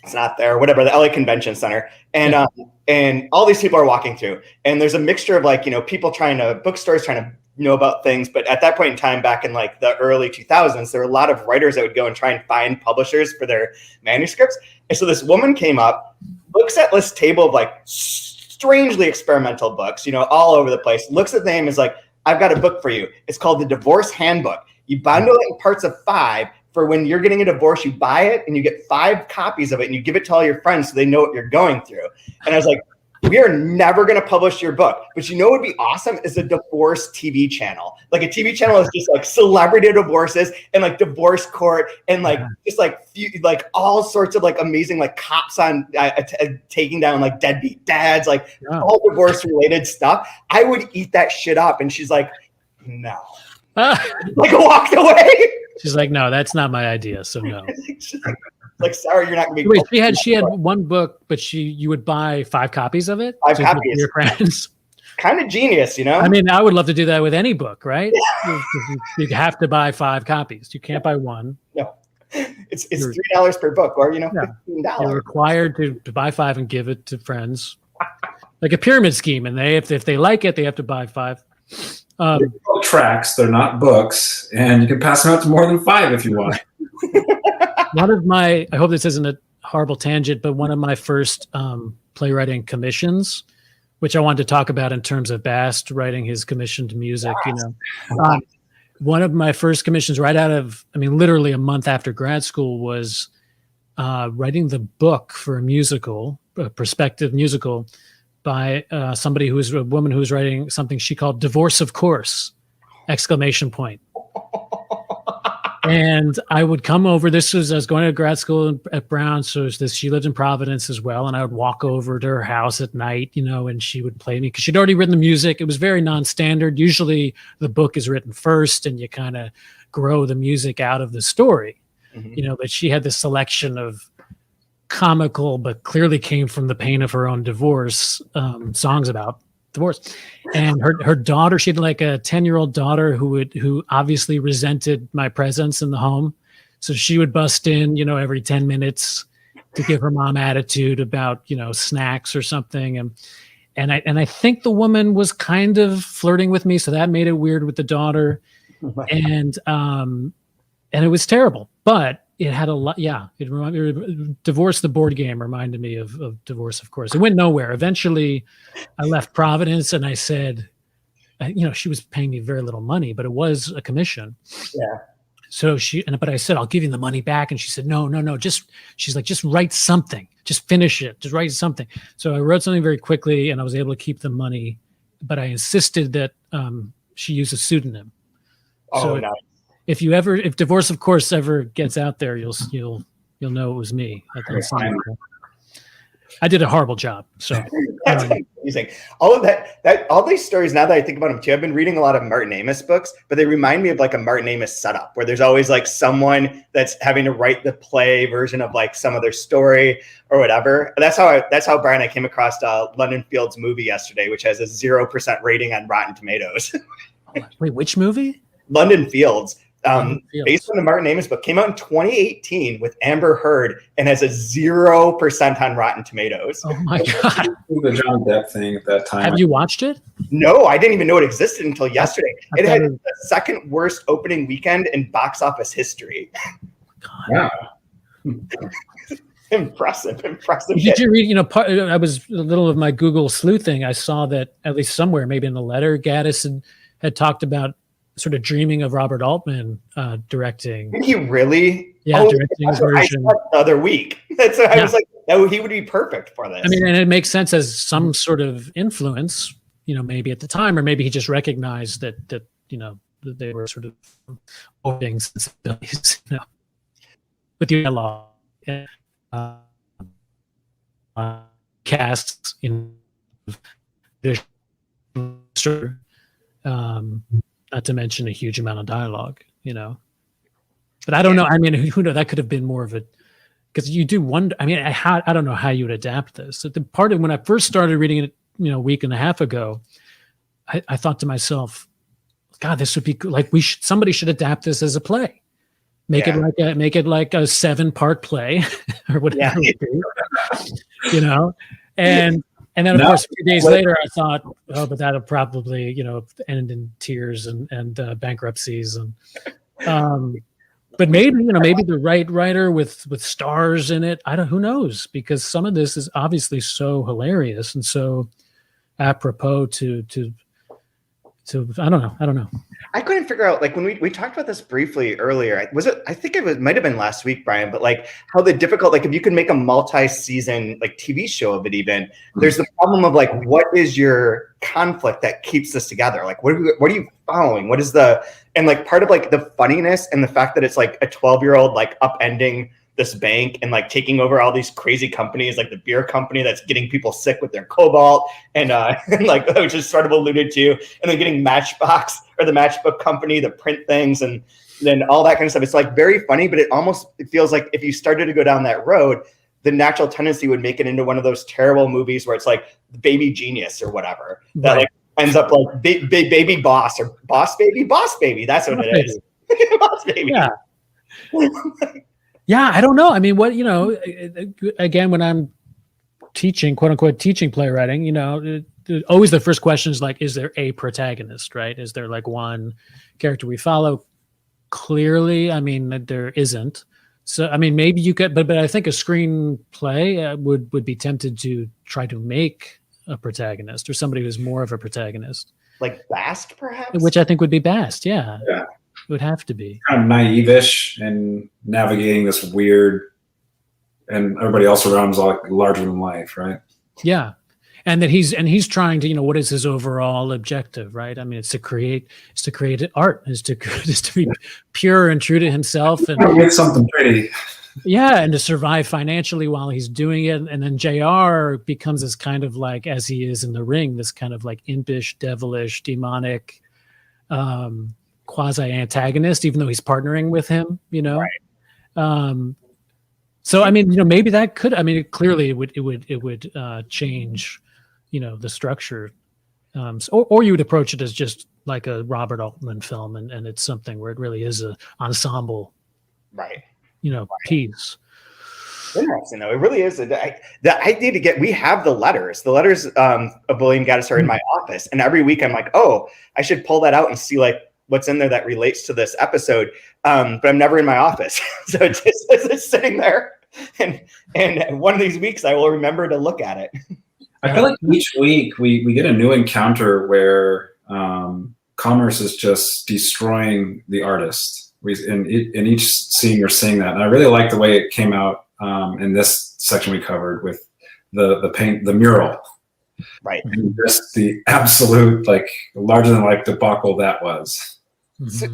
it's not there, whatever, the LA Convention Center, and and all these people are walking through, and there's a mixture of like, people bookstores trying to know about things. But at that point in time, back in like the early 2000s, there were a lot of writers that would go and try and find publishers for their manuscripts. And so this woman came up, looks at this table of like strangely experimental books, all over the place, looks at the name, is like, I've got a book for you. It's called the Divorce Handbook. You bundle it in parts of 5 for when you're getting a divorce, you buy it and you get 5 copies of it and you give it to all your friends so they know what you're going through. And I was like, we are never going to publish your book, but what would be awesome is a divorce TV channel. Like a TV channel is just like celebrity divorces and like divorce court and like just like all sorts of like amazing like cops on taking down like deadbeat dads, like all divorce related stuff. I would eat that shit up. And she's like, no, like walked away. She's like, no, that's not my idea. So no. Like, sorry, you're not going to be. Wait, she had one book, but you would buy 5 copies of it. 5 copies. Your friends. Kind of genius, I mean, I would love to do that with any book, right? You have to buy 5 copies. You can't buy one. No, it's $3 per book, or $15. You're required to buy 5 and give it to friends, like a pyramid scheme. And if they like it, they have to buy 5. Tracks, they're not books, and you can pass them out to more than 5 if you want. I hope this isn't a horrible tangent, but one of my first playwriting commissions, which I wanted to talk about in terms of Bast writing his commissioned music, one of my first commissions right out of, literally a month after grad school, was writing the book for a musical, a prospective musical, by somebody who was a woman who was writing something she called Divorce of Course, ! And I would come over. I was going to grad school at Brown. So she lived in Providence as well. And I would walk over to her house at night, and she would play me because she'd already written the music. It was very non-standard. Usually the book is written first and you kind of grow the music out of the story, but she had this selection of comical, but clearly came from the pain of her own divorce, songs about divorce. And her daughter, she had like a 10-year-old daughter who obviously resented my presence in the home. So she would bust in, every 10 minutes to give her mom attitude about, snacks or something. And I think the woman was kind of flirting with me. So that made it weird with the daughter. And it was terrible, but it had a lot. Yeah. It reminded me, Divorce, the board game, reminded me of Divorce, of course. It went nowhere. Eventually I left Providence and I said, she was paying me very little money, but it was a commission. Yeah. So but I said, I'll give you the money back. And she said, no, she's like, just write something, just finish it, just write something. So I wrote something very quickly and I was able to keep the money, but I insisted that she use a pseudonym. Oh, nice. If Divorce, of course, ever gets out there, you'll know it was me. I did a horrible job. So that's amazing. All of that, all these stories. Now that I think about them too, I've been reading a lot of Martin Amis books, but they remind me of like a Martin Amis setup where there's always like someone that's having to write the play version of like some other story or whatever. That's how Brian, I came across London Fields' movie yesterday, which has a 0% rating on Rotten Tomatoes. Wait, which movie? London Fields. Based on the Martin Amis book, came out in 2018 with Amber Heard and has a 0% on Rotten Tomatoes. Oh my God. The John Depp thing at that time. Have you watched it? No, I didn't even know it existed until yesterday. It had the second worst opening weekend in box office history. God. Wow. Impressive. Did you read, I was a little of my Google sleuthing. I saw that at least somewhere, maybe in the letter, Gaddis had talked about sort of dreaming of Robert Altman directing. Did he really? Yeah, directing his version. I saw the other week. I was like, he would be perfect for this. I mean, and it makes sense as some sort of influence, maybe at the time, or maybe he just recognized that that they were sort of voting sensibilities, with the dialogue and casts in not to mention a huge amount of dialogue, but I don't know. I mean, who knows? That could have been more of a, because you do wonder. I mean, I don't know how you would adapt this. So the part of when I first started reading it, a week and a half ago, I thought to myself, God, this would be like somebody should adapt this as a play. Make it like a 7-part play or whatever it would be, and And then, of No. course, a few days later, I thought, oh, but that'll probably, end in tears and bankruptcies. And but maybe, maybe the right writer with stars in it. Who knows? Because some of this is obviously so hilarious and so apropos to I don't know. I couldn't figure out, like, when we talked about this briefly earlier, I think it might have been last week, Brian, but like how the difficult, like if you could make a multi-season like TV show of it, even there's the problem of like, what is your conflict that keeps this together? Like, what are you following? What is and like part of like the funniness and the fact that it's like a 12-year-old like upending this bank and like taking over all these crazy companies, like the beer company that's getting people sick with their cobalt and like which is sort of alluded to, and then getting Matchbox or the Matchbook company, the print things, and then all that kind of stuff. It's like very funny, but it feels like if you started to go down that road, the natural tendency would make it into one of those terrible movies where it's like Baby Genius or whatever that like ends up like baby boss or boss baby. That's what it is. Boss baby. Yeah. Yeah, I don't know. I mean, again, when I'm teaching, quote unquote, teaching playwriting, always the first question is like, is there a protagonist, right? Is there like one character we follow? Clearly, I mean, there isn't. So, I mean, maybe you could, but I think a screenplay would be tempted to try to make a protagonist or somebody who's more of a protagonist. Like Bast, perhaps? Which I think would be Bast, yeah. Yeah. It would have to be kind of naive-ish and navigating this weird, and everybody else around is like larger than life, right? Yeah, and that he's trying to, what is his overall objective, right? I mean, it's to create art, is to be pure and true to himself, and get something pretty. Yeah, and to survive financially while he's doing it, and then JR becomes this kind of like, as he is in the ring, this kind of like impish, devilish, demonic. Quasi-antagonist, even though he's partnering with him, Right. So I mean, maybe that could. I mean, clearly it would change, the structure, or you would approach it as just like a Robert Altman film, and it's something where it really is a ensemble, right? Piece. Interesting, though. It really is. I need to get. We have the letters. The letters of William Gaddis are in my office, and every week I'm like, oh, I should pull that out and see like what's in there that relates to this episode, but I'm never in my office. So it's sitting there, and one of these weeks I will remember to look at it. I feel like each week we get a new encounter where commerce is just destroying the artist. In each scene you're seeing that, and I really like the way it came out in this section we covered with the mural. Right. And just the absolute like larger than life debacle that was. So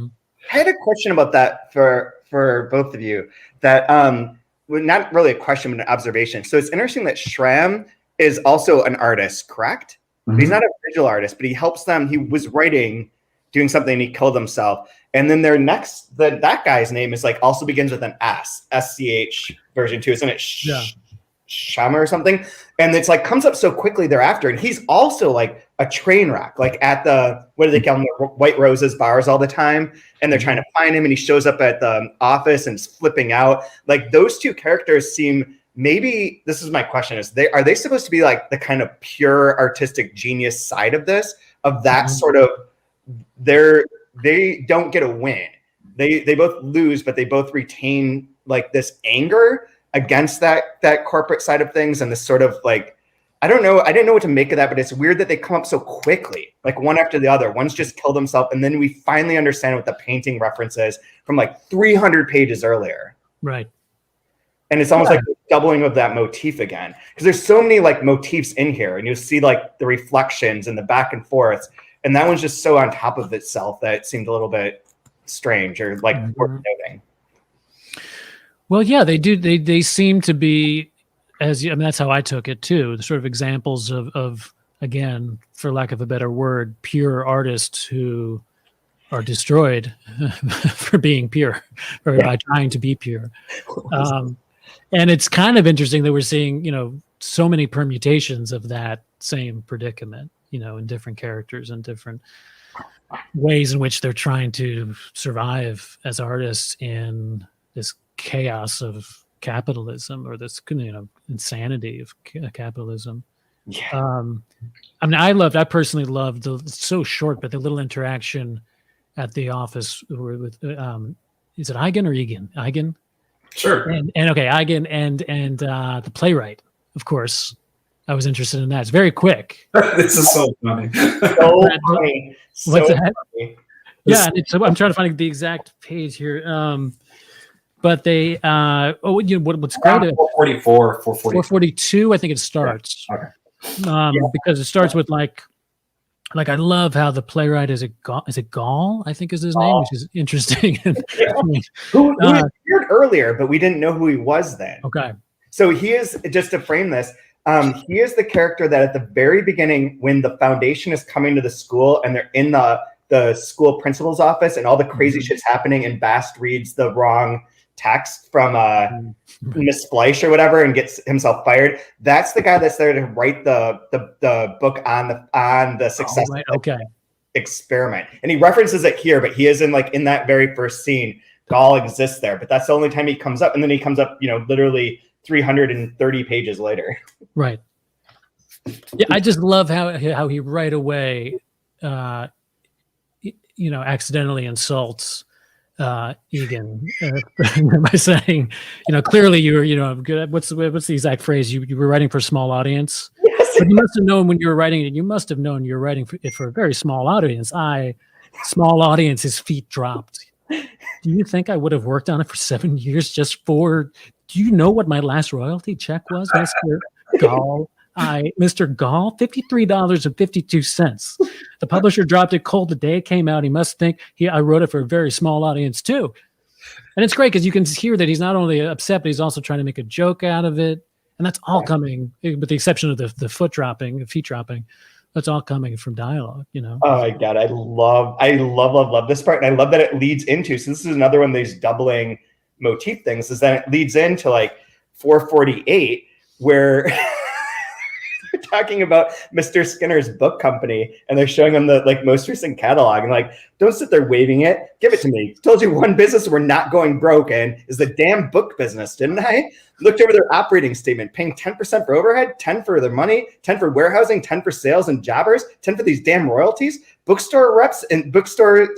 I had a question about that for both of you. That well, not really a question, but an observation. So it's interesting that Schramm is also an artist, correct? Mm-hmm. He's not a visual artist, but he helps them. He was writing, doing something, and he killed himself. And then that guy's name is like also begins with an S, SCH version 2, isn't it? Yeah. Shama or something, and it's like comes up so quickly thereafter, and he's also like a train wreck, like at the what do they call them, the White Roses bars all the time, and they're trying to find him, and he shows up at the office and is flipping out. Like those two characters seem, maybe this is my question, are they supposed to be like the kind of pure artistic genius side of this, of that sort of, they don't get a win, they both lose, but they both retain like this anger against that corporate side of things, and this sort of like, I didn't know what to make of that, but it's weird that they come up so quickly, like one after the other. One's just killed himself, and then we finally understand what the painting reference is from like 300 pages earlier. Right. And it's almost like the doubling of that motif again, because there's so many like motifs in here, and you'll see like the reflections and the back and forth, and that one's just so on top of itself that it seemed a little bit strange or like worth noting. Well, yeah, they do. They seem to be, that's how I took it too. The sort of examples of, again, for lack of a better word, pure artists who are destroyed for being pure, or by trying to be pure. And it's kind of interesting that we're seeing, so many permutations of that same predicament, in different characters and different ways in which they're trying to survive as artists in this chaos of capitalism, or this insanity of capitalism. Yeah. I mean, I personally loved it's so short, but the little interaction at the office with, is it Eigen or Egan? Eigen? Sure. And okay, Eigen and the playwright, of course. I was interested in that. It's very quick. This is so funny. So funny. What's So that? funny. Yeah, I'm trying to find the exact page here. But they, what's great? 444, 442, I think it starts. Yeah. Okay. Because it starts with like I love how the playwright is it Gall, I think is his name, which is interesting. Who appeared earlier, but we didn't know who he was then. Okay. So he is, just to frame this, he is the character that at the very beginning, when the foundation is coming to the school and they're in the school principal's office and all the crazy shit's happening, and Bast reads the wrong text from Miss Fleisch or whatever and gets himself fired. That's the guy that's there to write the book on the success experiment. And he references it here, but he is in that very first scene. Gall exists there, but that's the only time he comes up, and then he comes up, literally 330 pages later. Right. Yeah, I just love how he right away, accidentally insults Egan by saying, clearly you were, good. What's the exact phrase? You were writing for a small audience. Yes. But you must have known when you were writing it. You must have known you were writing for a very small audience. Small audience. His feet dropped. Do you think I would have worked on it for 7 years just for? Do you know what my last royalty check was, Mr. Gall? Mr. Gall, $53.52. The publisher dropped it cold the day it came out. He must think I wrote it for a very small audience too. And it's great because you can hear that he's not only upset, but he's also trying to make a joke out of it. And that's all coming, with the exception of the feet dropping. That's all coming from dialogue, Oh my God. I love this part. And I love that it leads into, so this is another one of these doubling motif things, is that it leads into 448, where they're talking about Mr. Skinner's book company, and they're showing him the most recent catalog, and don't sit there waving it. Give it to me. Told you one business we're not going broke in is the damn book business, didn't I? Looked over their operating statement, paying 10% for overhead, 10 for their money, 10 for warehousing, 10 for sales and jobbers, 10 for these damn royalties. Bookstore reps and bookstore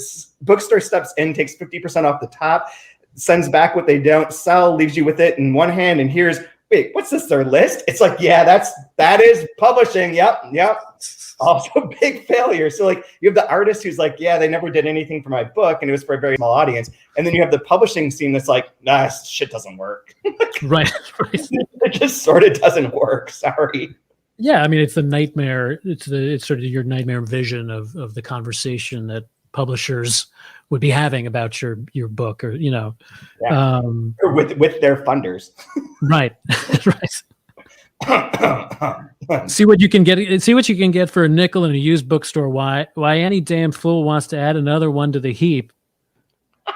steps in, takes 50% off the top, sends back what they don't sell, leaves you with it in one hand, and here's, wait, what's this, their list? It's that is publishing. Yep. Also big failure. So you have the artist who's they never did anything for my book, and it was for a very small audience. And then you have the publishing scene that's nah, shit doesn't work. Right. It just sort of doesn't work. Sorry. Yeah, I mean, it's the nightmare. It's sort of your nightmare vision of the conversation that publishers would be having about your book, or or with their funders. Right. See what you can get for a nickel in a used bookstore. Why any damn fool wants to add another one to the heap?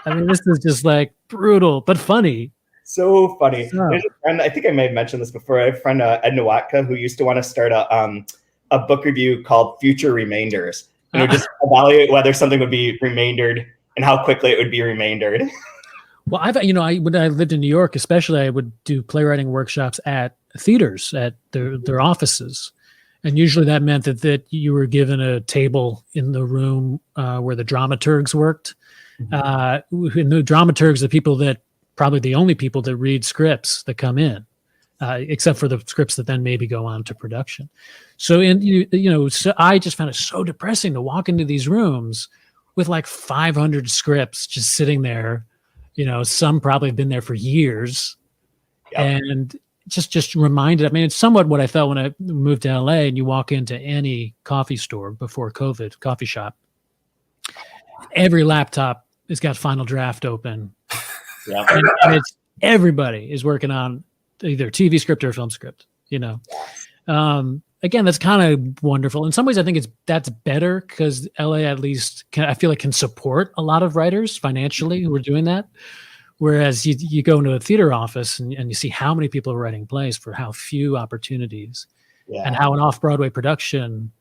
I mean, this is just brutal but funny. So funny. There's a friend, I think I may have mentioned this before. I have a friend, Ed Nowatka, who used to want to start a book review called Future Remainders, and would just evaluate whether something would be remaindered and how quickly it would be remaindered. Well, when I lived in New York, especially, I would do playwriting workshops at theaters, at their offices. And usually that meant that you were given a table in the room where the dramaturgs worked. Mm-hmm. And the dramaturgs are people that probably the only people that read scripts that come in, except for the scripts that then maybe go on to production. So, so I just found it so depressing to walk into these rooms with 500 scripts just sitting there. Some probably have been there for years. Yep. And just reminded, I mean, it's somewhat what I felt when I moved to LA, and you walk into any coffee store before COVID, coffee shop. Every laptop has got Final Draft open. Yeah. And it's everybody is working on either TV script or film script, Again, that's kind of wonderful. In some ways, I think that's better because LA at least I feel can support a lot of writers financially who are doing that. Whereas you go into a theater office and you see how many people are writing plays for how few opportunities, and how an off-Broadway production,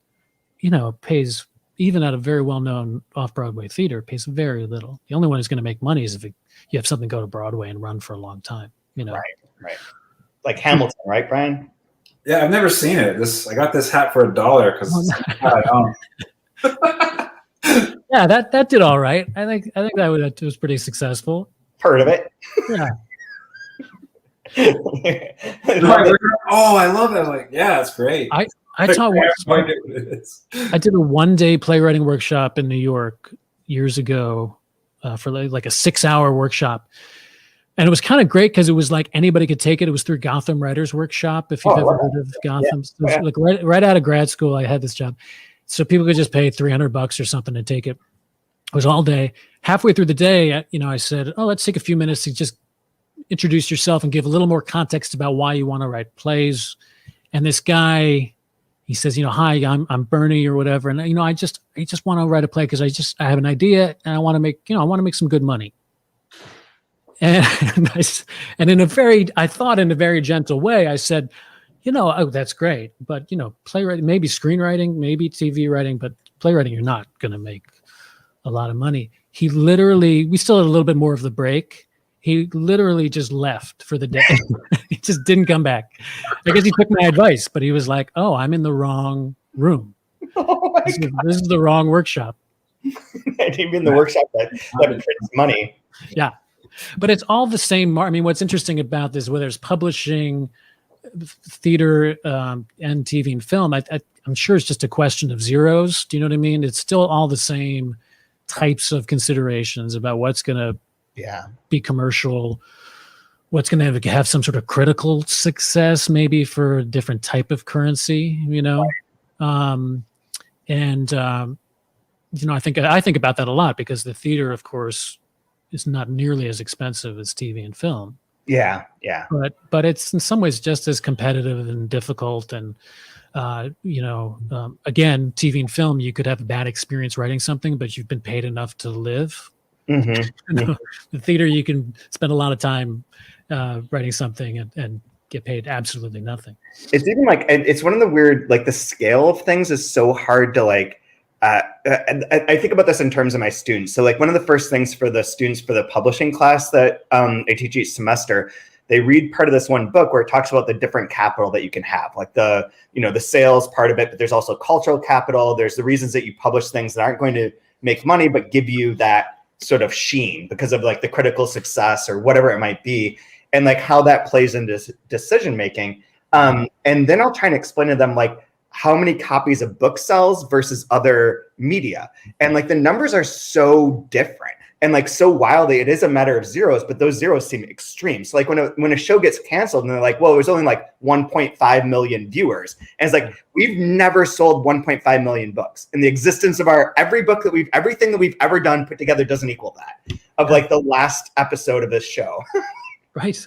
pays, even at a very well-known off-Broadway theater, pays very little. The only one who's going to make money is if you have something go to Broadway and run for a long time. Right. Like Hamilton, right, Brian? Yeah, I've never seen it. I got this hat for $1 because Yeah, that did all right. I think that was pretty successful. Heard of it? Yeah. I love it. Oh, I love it. Like, yeah, it's great. I taught I did a 1-day playwriting workshop in New York years ago for like a 6-hour workshop. And it was kind of great because it was like anybody could take it. It was through Gotham Writers Workshop. If you've ever heard of Gotham, Yeah. Like right out of grad school, I had this job. So people could just pay $300 or something to take it. It was all day. Halfway through the day, I said, "Oh, let's take a few minutes to just introduce yourself and give a little more context about why you want to write plays." And this guy, he says, "Hi, I'm Bernie or whatever, and I just want to write a play because I have an idea and I want to make some good money." And in a very gentle way, I said, "Oh, that's great, but playwriting, maybe screenwriting, maybe TV writing, but playwriting, you're not going to make a lot of money." He literally, we still had a little bit more of the break. He literally just left for the day. He just didn't come back. I guess he took my advice, but he was like, "Oh, I'm in the wrong room. This is the wrong workshop." And even the workshop that prints money. Yeah. But it's all the same. I mean, what's interesting about this, whether it's publishing, theater, and TV and film, I'm sure it's just a question of zeros. Do you know what I mean? It's still all the same types of considerations about what's going to be commercial, what's going to have some sort of critical success, maybe for a different type of currency, I think about that a lot because the theater, of course, is not nearly as expensive as TV and film. Yeah. But it's in some ways just as competitive and difficult. And again, TV and film, you could have a bad experience writing something, but you've been paid enough to live. Mm-hmm. The theater, you can spend a lot of time writing something and get paid absolutely nothing. It's even like, it's one of the weird, like the scale of things is so hard to like, I think about this in terms of my students. So like one of the first things for the students for the publishing class that I teach each semester, they read part of this one book where it talks about the different capital that you can have, like the sales part of it, but there's also cultural capital. There's the reasons that you publish things that aren't going to make money, but give you that sort of sheen because of like the critical success or whatever it might be, and like how that plays into decision making. And then I'll try and explain to them like how many copies a book sells versus other media. And like the numbers are so different and like so wildly, it is a matter of zeros, but those zeros seem extreme. So like when a show gets canceled and they're like, well, there's only like 1.5 million viewers. And it's like, we've never sold 1.5 million books in the existence of everything that we've ever done put together doesn't equal that of like the last episode of this show. Right.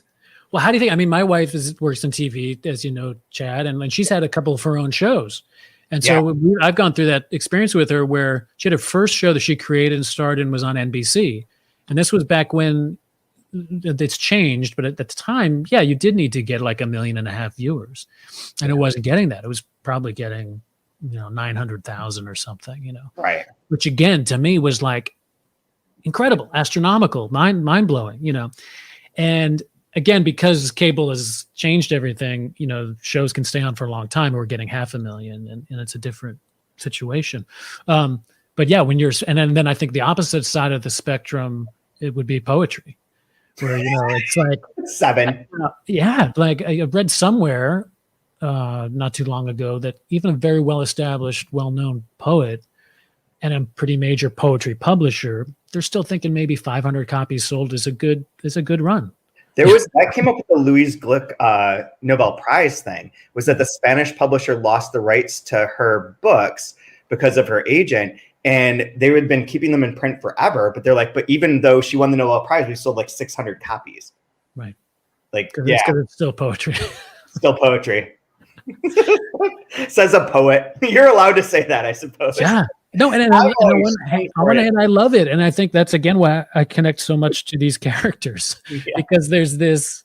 Well, how do you think? I mean, my wife works in TV, as you know, Chad, and she's had a couple of her own shows. And so I've gone through that experience with her where she had her first show that she created and starred in was on NBC. And this was back when it's changed. But at the time, you did need to get like 1.5 million viewers. And it wasn't getting that. It was probably getting, 900,000 or something, Right. Which again, to me was like incredible, astronomical, mind blowing, And again, because cable has changed everything, shows can stay on for a long time. We're getting 500,000 and it's a different situation. But yeah, and then I think the opposite side of the spectrum, it would be poetry where, it's like 7. Like I read somewhere not too long ago that even a very well-established, well-known poet and a pretty major poetry publisher, they're still thinking maybe 500 copies sold is a good run. That came up with the Louise Gluck Nobel Prize thing, was that the Spanish publisher lost the rights to her books because of her agent, and they had been keeping them in print forever. But they're like, but even though she won the Nobel Prize, we sold like 600 copies. Right. Like, it's still poetry. Still poetry. Says a poet. You're allowed to say that, I suppose. Yeah. No, and on one hand, I love it. And I think that's, again, why I connect so much to these characters. Because there's this,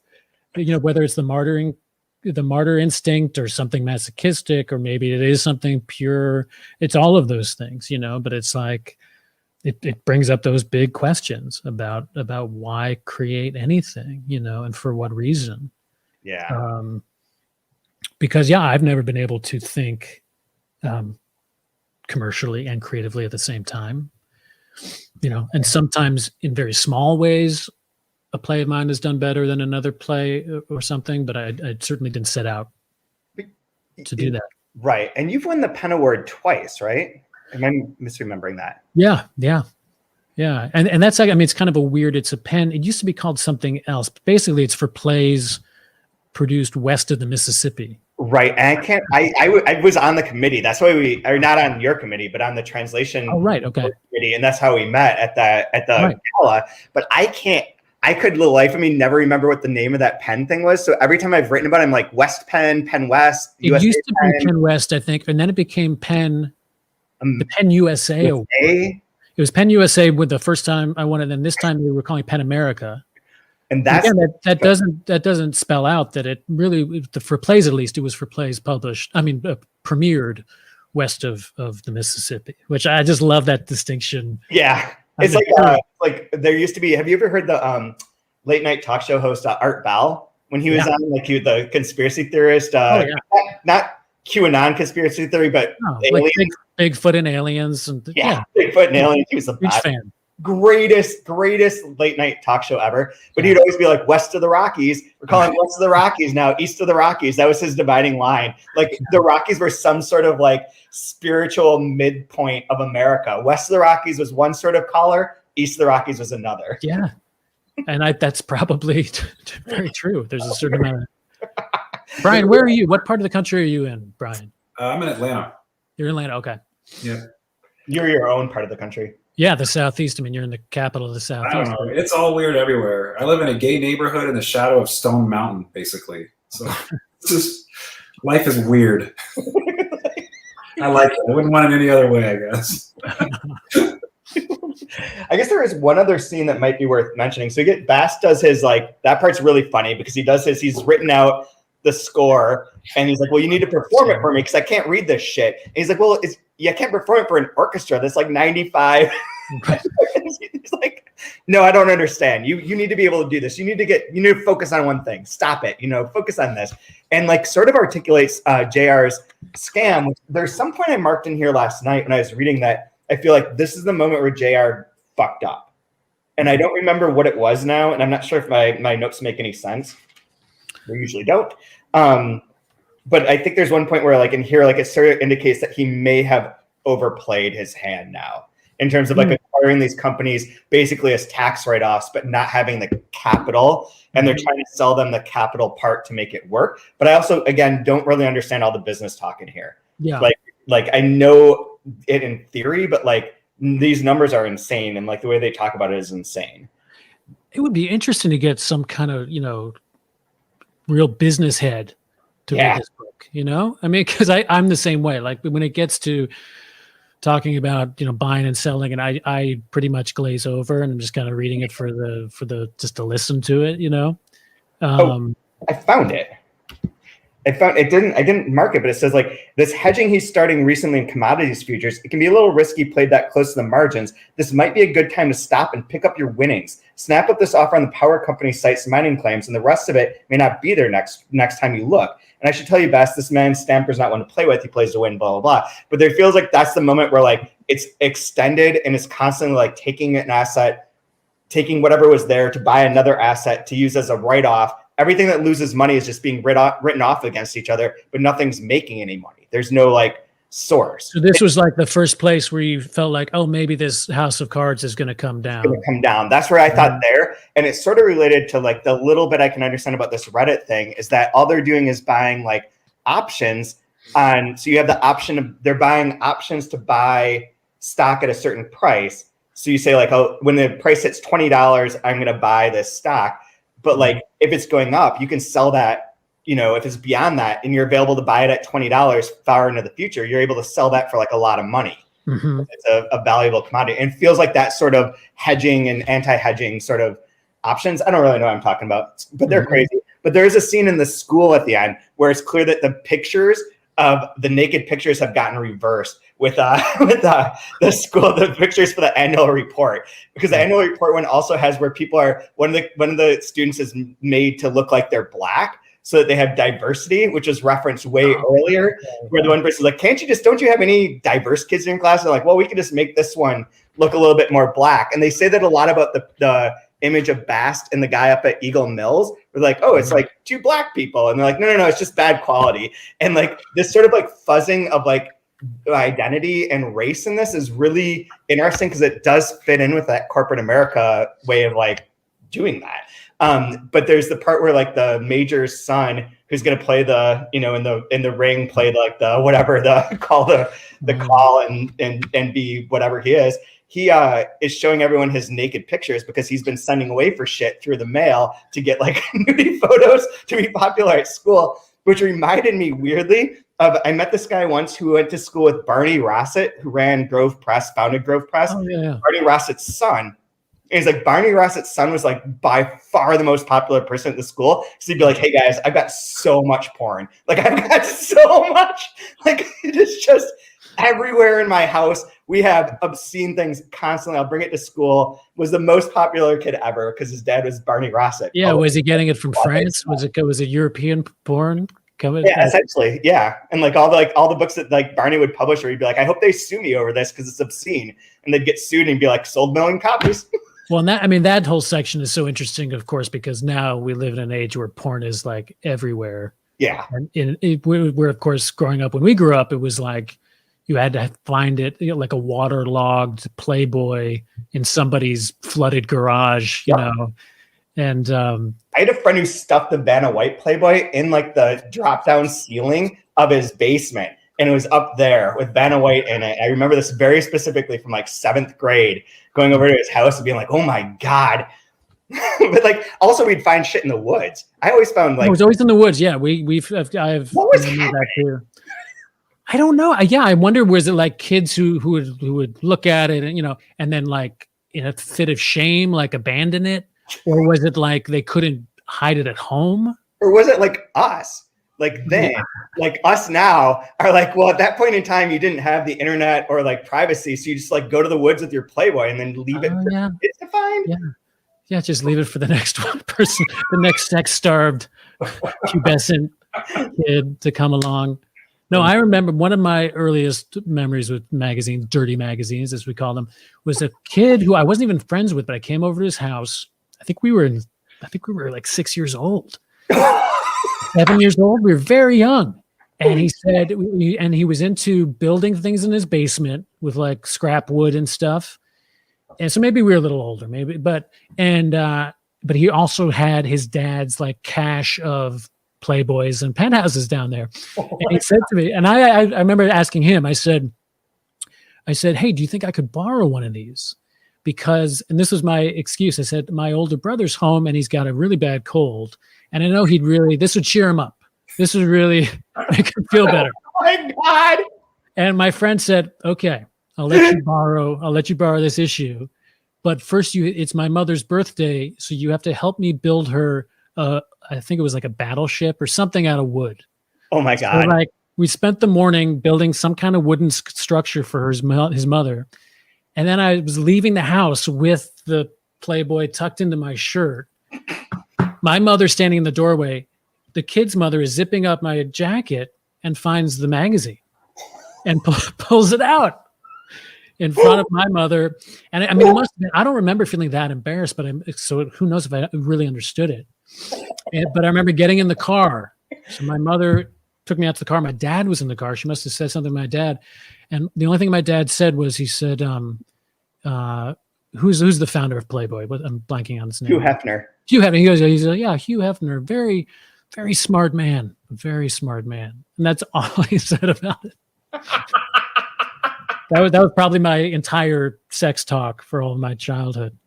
whether it's the martyr instinct or something masochistic, or maybe it is something pure. It's all of those things, but it's like, it brings up those big questions about why create anything, and for what reason. Yeah. because I've never been able to think commercially and creatively at the same time, and sometimes in very small ways, a play of mine has done better than another play or something, but I certainly didn't set out to do that. Right. And you've won the Penn Award twice, right? Am I misremembering that? Yeah. And that's like, it's kind of a weird, it's a Penn. It used to be called something else. But basically, it's for plays produced west of the Mississippi. Right. And I was on the committee. That's why we are not on your committee, but on the translation committee. And that's how we met at the gala. But I could the life of me never remember what the name of that Penn thing was. So every time I've written about it, I'm like West Penn, Penn West. It USA used to be Penn West, I think. And then it became Penn, the Penn USA Award. It was Penn USA with the first time I won it. And this time we were calling Penn America. And that's that doesn't spell out that it really, for plays at least, it was for plays published. Premiered west of the Mississippi, which I just love that distinction. Yeah. It's like there used to be. Have you ever heard the late night talk show host Art Bell when he was on the conspiracy theorist? Not QAnon conspiracy theory, but like Bigfoot and aliens. And Bigfoot and aliens. He was a huge fan. Greatest late night talk show ever. But he'd always be like, west of the Rockies. We're calling west of the Rockies now, east of the Rockies. That was his dividing line. Like the Rockies were some sort of like spiritual midpoint of America. West of the Rockies was one sort of color, east of the Rockies was another. Yeah. And that's probably very true. There's a certain amount of... Brian, where are you? What part of the country are you in, Brian? I'm in Atlanta. You're in Atlanta, okay. Yeah. You're your own part of the country. Yeah, the Southeast. You're in the capital of the Southeast. I don't know. It's all weird everywhere. I live in a gay neighborhood in the shadow of Stone Mountain, basically. So it's just, life is weird. I like it. I wouldn't want it any other way, I guess. I guess there is one other scene that might be worth mentioning. So Bass does his, that part's really funny because he's written out the score and he's like, well, you need to perform it for me because I can't read this shit. And he's like, well, I can't perform it for an orchestra that's like 95. He's like, no, I don't understand. You need to be able to do this. You need to focus on one thing. Stop it. Focus on this. And sort of articulates JR's scam. There's some point I marked in here last night when I was reading that. I feel like this is the moment where JR fucked up. And I don't remember what it was now. And I'm not sure if my notes make any sense. They usually don't. But I think there's one point where in here, it sort of indicates that he may have overplayed his hand now in terms of acquiring these companies basically as tax write-offs, but not having the capital. And they're trying to sell them the capital part to make it work. But I also, again, don't really understand all the business talk in here. Yeah. I know it in theory, but these numbers are insane. And the way they talk about it is insane. It would be interesting to get some kind of, real business head to read this book, because I'm the same way. When it gets to talking about, buying and selling, and I pretty much glaze over and I'm just kind of reading it for the just to listen to it, I found it. I didn't mark it, but it says this hedging he's starting recently in commodities futures. It can be a little risky played that close to the margins. This might be a good time to stop and pick up your winnings. Snap up this offer on the power company site's mining claims, and the rest of it may not be there next time you look. And I should tell you, Bass, this man Stamper's not one to play with. He plays to win, blah, blah, blah. But there feels like that's the moment where it's extended and it's constantly taking an asset, taking whatever was there to buy another asset to use as a write-off. Everything that loses money is just being written off against each other, but nothing's making any money. There's no source. So this was the first place where you felt oh, maybe this house of cards is going to come down. It's going to come down. That's where I thought there. And it's sort of related to the little bit I can understand about this Reddit thing is that all they're doing is buying options on. So you have the option of they're buying options to buy stock at a certain price. So you say when the price hits $20, I'm going to buy this stock. But if it's going up, you can sell that, if it's beyond that and you're available to buy it at $20 far into the future, you're able to sell that for a lot of money. Mm-hmm. It's a valuable commodity. And it feels like that sort of hedging and anti-hedging sort of options. I don't really know what I'm talking about, but they're crazy. But there is a scene in the school at the end where it's clear that the pictures of the naked pictures have gotten reversed with the school, the pictures for the annual report, because the annual report one also has where people are one of the students is made to look like they're black. so that they have diversity, which was referenced way earlier, where the one person's like, don't you have any diverse kids in your class? They're like, well, we can just make this one look a little bit more black. And they say that a lot about the image of Bast and the guy up at Eagle Mills. We're like, oh, it's like 2 black people. And they're like, no, it's just bad quality. And like this sort of like fuzzing of like identity and race in this is really interesting because it does fit in with that corporate America way of like doing that. But there's the part where like the major's son, who's going to play the, in the ring, play like the whatever the call and be whatever he is. He is showing everyone his naked pictures because he's been sending away for shit through the mail to get like nudie photos to be popular at school, which reminded me weirdly of, I met this guy once who went to school with Barney Rossett, who ran Grove Press, founded Grove Press. Oh, yeah. Barney Rossett's son. And he's like, Barney Rossett's son was like by far the most popular person at the school. So he'd be like, hey guys, I've got so much porn. Like I've got so much, like it is just everywhere in my house. We have obscene things constantly. I'll bring it to school. Was the most popular kid ever because his dad was Barney Rossett. Yeah, was he getting it from France? Was it European porn coming? Yeah, essentially, yeah. And like all the books that like Barney would publish, where he'd be like, I hope they sue me over this because it's obscene, and they'd get sued and be like, sold 1 million copies. Well, and that whole section is so interesting, of course, because now we live in an age where porn is like everywhere. Yeah, and we're of course growing up. When we grew up, it was like you had to find it, like a waterlogged Playboy in somebody's flooded garage, you know. And I had a friend who stuffed the Vanna White Playboy in like the drop-down ceiling of his basement, and it was up there with Vanna White in it. I remember this very specifically from like 7th grade, going over to his house and being like, "Oh my God." But like, also we'd find shit in the woods. I always found like it was always in the woods. Yeah, I've what was that too. I don't know. Yeah, I wonder, was it like kids who would look at it and and then like in a fit of shame, like abandon it, or was it like they couldn't hide it at home, or was it like us? Like then, like us now are like, well, at that point in time, you didn't have the internet or like privacy, so you just like go to the woods with your Playboy and then leave it for kids to find. Yeah, just leave it for the next one person, the next sex-starved pubescent kid to come along. No, I remember one of my earliest memories with magazines, dirty magazines, as we call them, was a kid who I wasn't even friends with, but I came over to his house. I think we were like 6 years old, 7 years old. We were very young. And he said, and he was into building things in his basement with like scrap wood and stuff. And so maybe we were a little older, but he also had his dad's like cache of Playboys and penthouses down there. And he said to me, and I remember asking him, I said, hey, do you think I could borrow one of these? Because, and this was my excuse, I said, my older brother's home and he's got a really bad cold. And I know this would cheer him up. This would really make him feel better. Oh my God. And my friend said, okay, I'll let you borrow this issue. But first it's my mother's birthday. So you have to help me build her I think it was like a battleship or something out of wood. Oh my God. So like we spent the morning building some kind of wooden structure for his mother. And then I was leaving the house with the Playboy tucked into my shirt. My mother standing in the doorway. The kid's mother is zipping up my jacket and finds the magazine and pulls it out in front of my mother. And I mean, it must have been, I don't remember feeling that embarrassed, but so who knows if I really understood it. But I remember getting in the car. So my mother took me out to the car. My dad was in the car. She must have said something to my dad. And the only thing my dad said was, he said, who's the founder of Playboy? I'm blanking on his name. Hugh Hefner. Hugh Hefner. He's like, yeah, Hugh Hefner. Very, very smart man. Very smart man. And that's all he said about it. That was probably my entire sex talk for all of my childhood.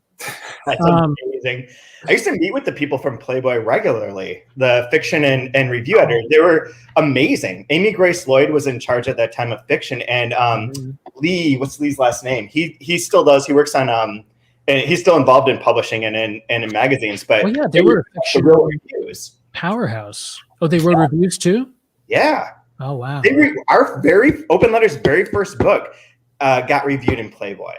That's amazing. I used to meet with the people from Playboy regularly, the fiction and review editors. They were amazing. Amy Grace Lloyd was in charge at that time of fiction, and Lee, what's Lee's last name? He still does. He works on and he's still involved in publishing and in magazines. But well, yeah, they were the real reviews. Powerhouse. Oh, they wrote reviews too? Yeah. Oh wow. Our very Open Letters' very first book got reviewed in Playboy.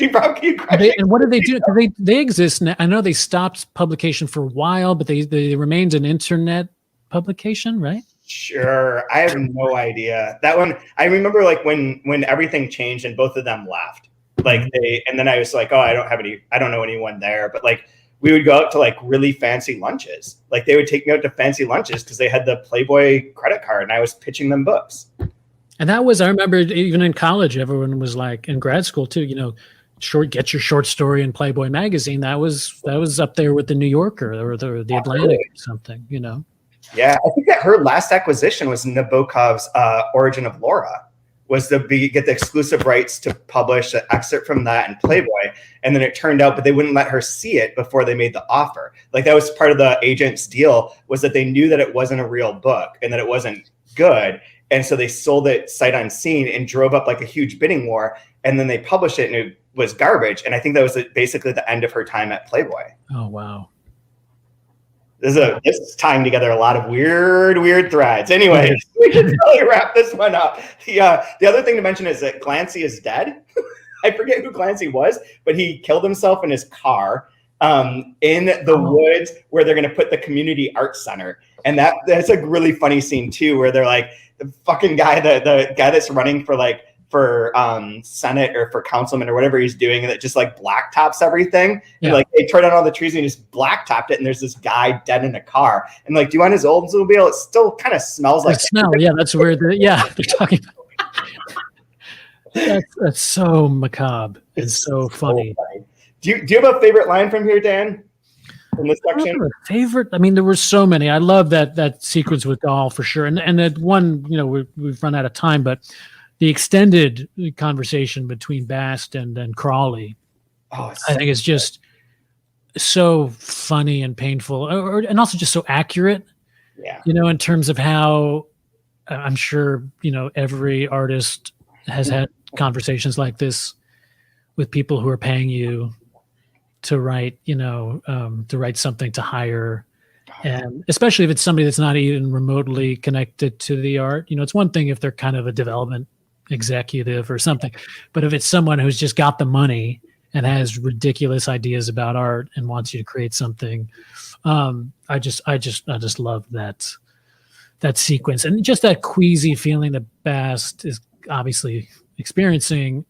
And what do they do? 'Cause they exist now. I know they stopped publication for a while, but they remained an internet publication, right? Sure. I have no idea. That one, I remember like when everything changed and both of them left. Like and then I was like, oh, I don't know anyone there. But like we would go out to like really fancy lunches. Like they would take me out to fancy lunches because they had the Playboy credit card and I was pitching them books. And that was, I remember even in college, everyone was like, in grad school too, get your short story in Playboy magazine. That was up there with the New Yorker or the Atlantic or something, Yeah, I think that her last acquisition was Nabokov's Origin of Laura, was to get the exclusive rights to publish an excerpt from that in Playboy. And then it turned out, but they wouldn't let her see it before they made the offer. Like that was part of the agent's deal, was that they knew that it wasn't a real book and that it wasn't good. And so they sold it sight unseen and drove up like a huge bidding war. And then they published it and it was garbage. And I think that was basically the end of her time at Playboy. Oh, wow. This is tying together a lot of weird threads. Anyway, we should probably wrap this one up. The other thing to mention is that Glancy is dead. I forget who Glancy was, but he killed himself in his car in the woods where they're going to put the community art center. And that's a really funny scene too, where they're like, the fucking guy, the guy that's running for Senate or for councilman or whatever he's doing, that just like blacktops everything. Yeah. And like they tore down all the trees and he just blacktopped it. And there's this guy dead in a car. And like, do you want his Oldsmobile? It still kind of smells like smell. Yeah, that's where they're talking about. That's so macabre. It's so funny. Do you have a favorite line from here, Dan? From this section? Favorite? I mean, there were so many. I love that sequence with Dahl for sure. And that one, we've run out of time, but the extended conversation between Bast and Crawley, I think is just so funny and painful, and also just so accurate. Yeah. In terms of how I'm sure every artist has had conversations like this with people who are paying you to write, to write something to hire. And especially if it's somebody that's not even remotely connected to the art, it's one thing if they're kind of a development executive or something, but if it's someone who's just got the money and has ridiculous ideas about art and wants you to create something, I just love that sequence and just that queasy feeling that Bast is obviously experiencing,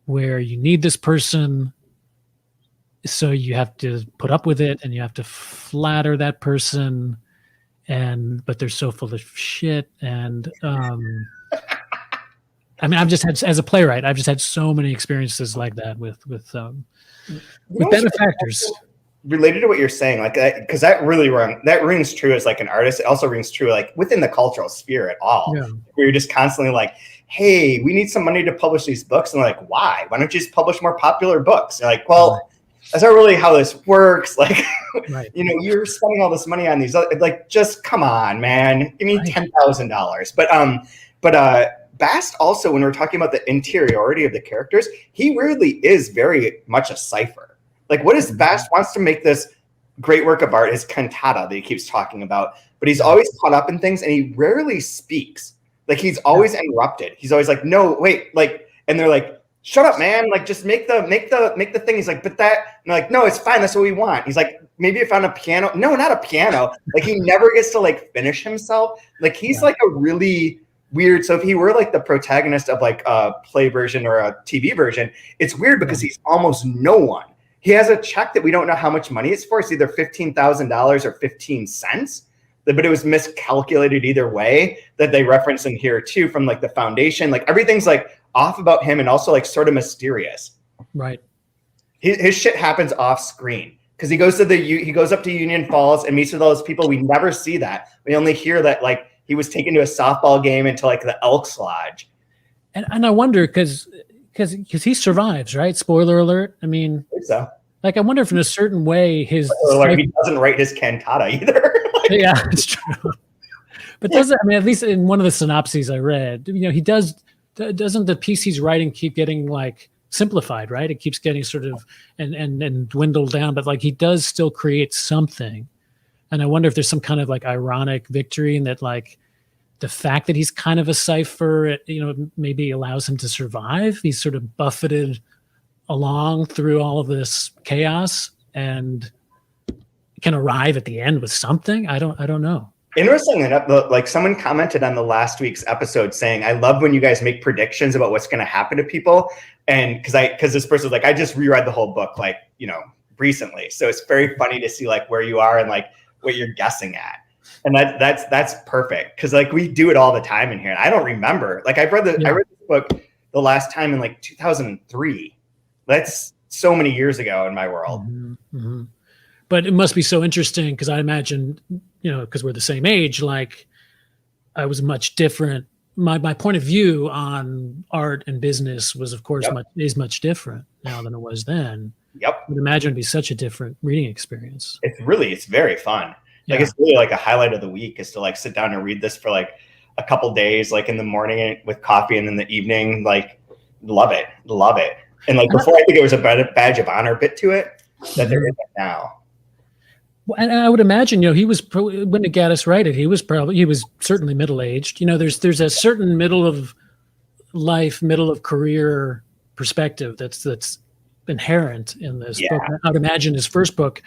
where you need this person, so you have to put up with it and you have to flatter that person, but they're so full of shit. And I mean, as a playwright, I've just had so many experiences like that with benefactors. Related to what you're saying, like, because that rings true as like an artist. It also rings true like within the cultural sphere at all, where you're just constantly like, hey, we need some money to publish these books. And they're like, why? Why don't you just publish more popular books? And you're like, well, that's not really how this works. Like, you're spending all this money on these, like, just come on, man, give me $10,000. But Bast also, when we're talking about the interiority of the characters, he really is very much a cipher. Like, what is Bast wants to make this great work of art, his cantata that he keeps talking about, but he's always caught up in things and he rarely speaks. Like, he's always interrupted. He's always like, no, wait, like, and they're like, shut up, man. Like, just make the thing. He's like, but that, and they're like, no, it's fine. That's what we want. He's like, maybe I found a piano. No, not a piano. Like, he never gets to like finish himself. Like, he's like a really weird. So if he were like the protagonist of like a play version or a TV version, it's weird because he's almost no one. He has a check that we don't know how much money it's for. It's either $15,000 or 15 cents. But it was miscalculated either way, that they reference in here too, from like the foundation. Like, everything's like off about him and also like sort of mysterious. Right. His shit happens off screen because he goes up to Union Falls and meets with all those people. We never see that. We only hear that like he was taken to a softball game into like the Elks Lodge. And I wonder because he survives, right? Spoiler alert. I mean, I think so. Like, I wonder if in a certain way he doesn't write his cantata either. Yeah, it's true. But at least in one of the synopses I read, he doesn't the piece he's writing keep getting like simplified, right? It keeps getting sort of and dwindled down, but like he does still create something. And I wonder if there's some kind of like ironic victory in that, like the fact that he's kind of a cipher, maybe allows him to survive. He's sort of buffeted along through all of this chaos and can arrive at the end with something. I don't know. Interesting enough, like someone commented on the last week's episode saying, I love when you guys make predictions about what's going to happen to people. And because this person's like, I just reread the whole book, like, you know, recently. So it's very funny to see like where you are and like what you're guessing at. And that's perfect. Cause like we do it all the time in here. And I don't remember, like I read this book the last time in like 2003. That's so many years ago in my world. Mm-hmm. Mm-hmm. But it must be so interesting because I imagine, you know, because we're the same age, like I was much different. My point of view on art and business was, of course, much different now than it was then. Yep. I would imagine it'd be such a different reading experience. It's very fun. Like it's really like a highlight of the week is to like sit down and read this for like a couple days, like in the morning with coffee and in the evening. Like love it. And like before, I think it was a badge of honor bit to it that there isn't now. And I would imagine, you know, he was when Gaddis wrote it, he was certainly middle-aged. You know, there's a certain middle of life, middle of career perspective that's inherent in this book. I would imagine his first book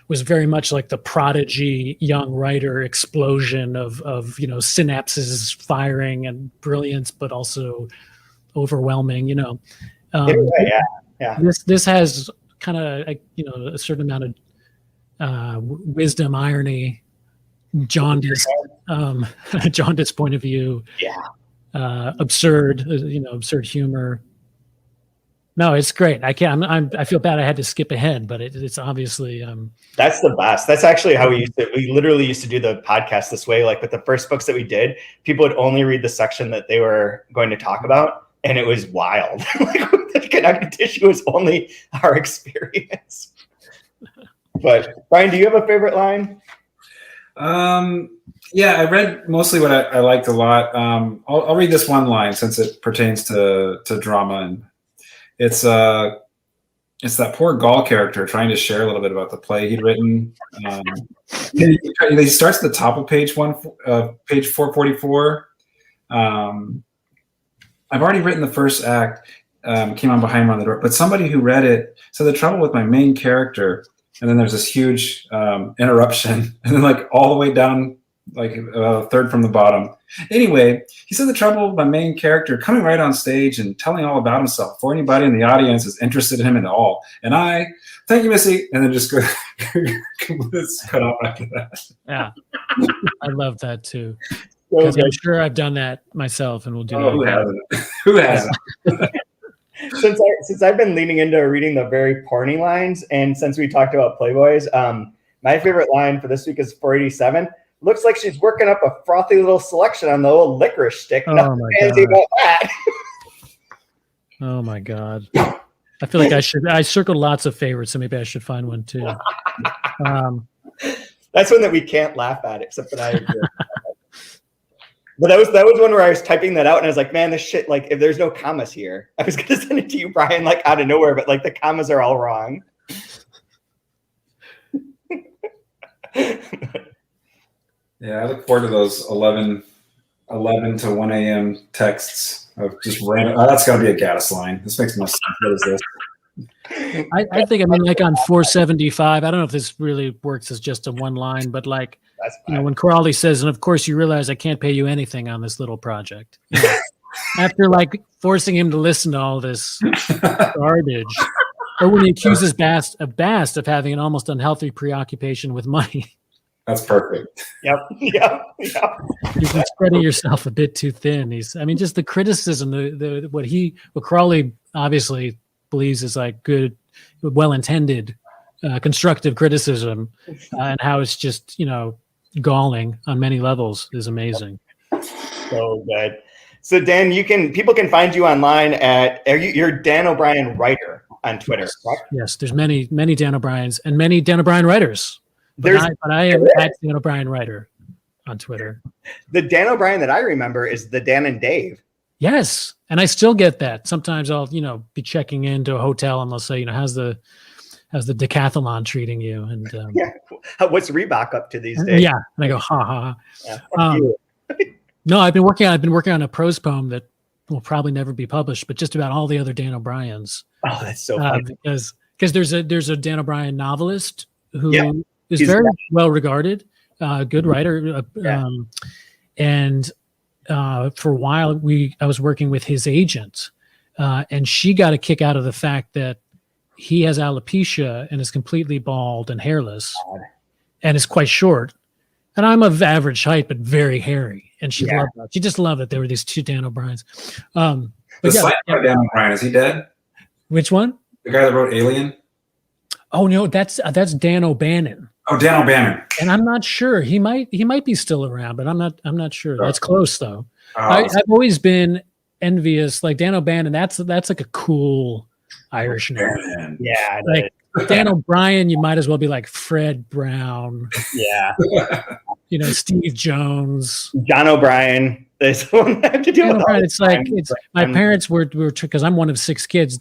was very much like the prodigy young writer explosion of you know, synapses firing and brilliance, but also overwhelming. You know, This has kind of, you know, a certain amount of wisdom, irony, jaundiced point of view, absurd humor. No, it's great. I feel bad I had to skip ahead, but it's obviously that's the best. That's actually how we literally used to do the podcast this way. Like with the first books that we did, people would only read the section that they were going to talk about, and it was wild. Like the connective tissue was only our experience. But Brian, do you have a favorite line? Yeah, I read mostly what I liked a lot. I'll read this one line since it pertains to drama, and it's that poor Gaul character trying to share a little bit about the play he'd written. He starts at the top of page 444. I've already written the first act. Came on behind me on the door, but somebody who read it said the trouble with my main character. And then there's this huge interruption, and then like all the way down, like a third from the bottom. Anyway, he said the trouble with my main character coming right on stage and telling all about himself before anybody in the audience is interested in him at all. And I, thank you, Missy, and then just go cut off after that. Yeah, I love that too. Because I'm sure I've done that myself, and we'll do that. Who hasn't? Since I've been leaning into reading the very porny lines, and since we talked about Playboys, my favorite line for this week is 487. Looks like she's working up a frothy little selection on the old licorice stick. Nothing fancy about that. Oh my God. I feel like I circled lots of favorites, so maybe I should find one too. That's one that we can't laugh at, except that I agree. But that was one where I was typing that out and I was like, man, this shit, like if there's no commas here, I was going to send it to you, Brian, like out of nowhere, but like the commas are all wrong. Yeah, I look forward to those 11 to 1 a.m. texts of just random. Oh, that's got to be a Gaddis line. This makes no sense. What is this? I think, like on 475, I don't know if this really works as just a one line, but like, you know, when Crowley says, and of course you realize I can't pay you anything on this little project. You know, after like forcing him to listen to all this garbage, or when he accuses Bast of having an almost unhealthy preoccupation with money. That's perfect. Yep. You've been spreading yourself a bit too thin. Just the criticism, what Crowley obviously believes is like good, well-intended, constructive criticism, and how it's just, you know, galling on many levels is amazing. So good. So Dan, people can find you online you're Dan O'Brien Writer on Twitter, correct? Yes, there's many Dan O'Briens and many Dan O'Brien writers. But I am at Dan O'Brien Writer on Twitter. The Dan O'Brien that I remember is the Dan and Dave. Yes, and I still get that. Sometimes I'll, you know, be checking into a hotel and they'll say, you know, how's the decathlon treating you? And what's Reebok up to these days? Yeah, and I go, ha ha. Yeah, No, I've been working on a prose poem that will probably never be published, but just about all the other Dan O'Briens. Oh, that's so funny. Because there's a Dan O'Brien novelist who is He's very well regarded, good writer, and for a while I was working with his agent, and she got a kick out of the fact that he has alopecia and is completely bald and hairless, and is quite short. And I'm of average height, but very hairy. And she loved that. She just loved that there were these two Dan O'Briens. The slight Dan O'Brien, is he dead? Which one? The guy that wrote Alien? Oh no, that's Dan O'Bannon. Oh, Dan O'Bannon. And I'm not sure. He might be still around, but I'm not sure. That's close though. I've always been envious. Like Dan O'Bannon, that's like a cool Irish name. Yeah. Like Dan O'Brien, you might as well be like Fred Brown. Yeah. Steve Jones. John O'Brien. There's one I have to do with it's like my parents were because I'm one of 6 kids.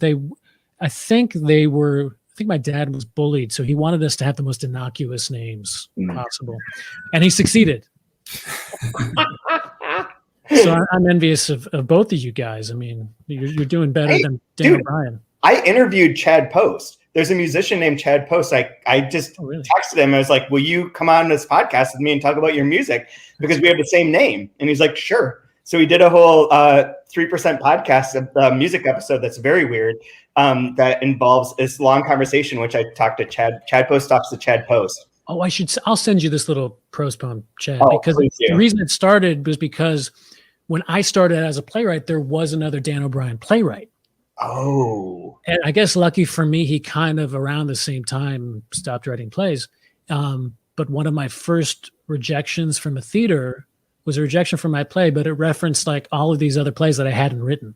I think my dad was bullied, so he wanted us to have the most innocuous names possible, and he succeeded. So I'm envious of both of you guys. I mean, you're doing better than Dan O'Brien. I interviewed Chad Post. There's a musician named Chad Post. I just texted him. I was like, will you come on this podcast with me and talk about your music? Because we have the same name. And he's like, sure. So we did a whole 3% podcast music episode that's very weird that involves this long conversation, which I talked to Chad. Chad Post talks to Chad Post. Oh, I'll send you this little prose poem, Chad, because the reason it started was because when I started as a playwright, there was another Dan O'Brien playwright. Oh. And I guess lucky for me, he kind of around the same time stopped writing plays. But one of my first rejections from a theater was a rejection from my play, but it referenced like all of these other plays that I hadn't written.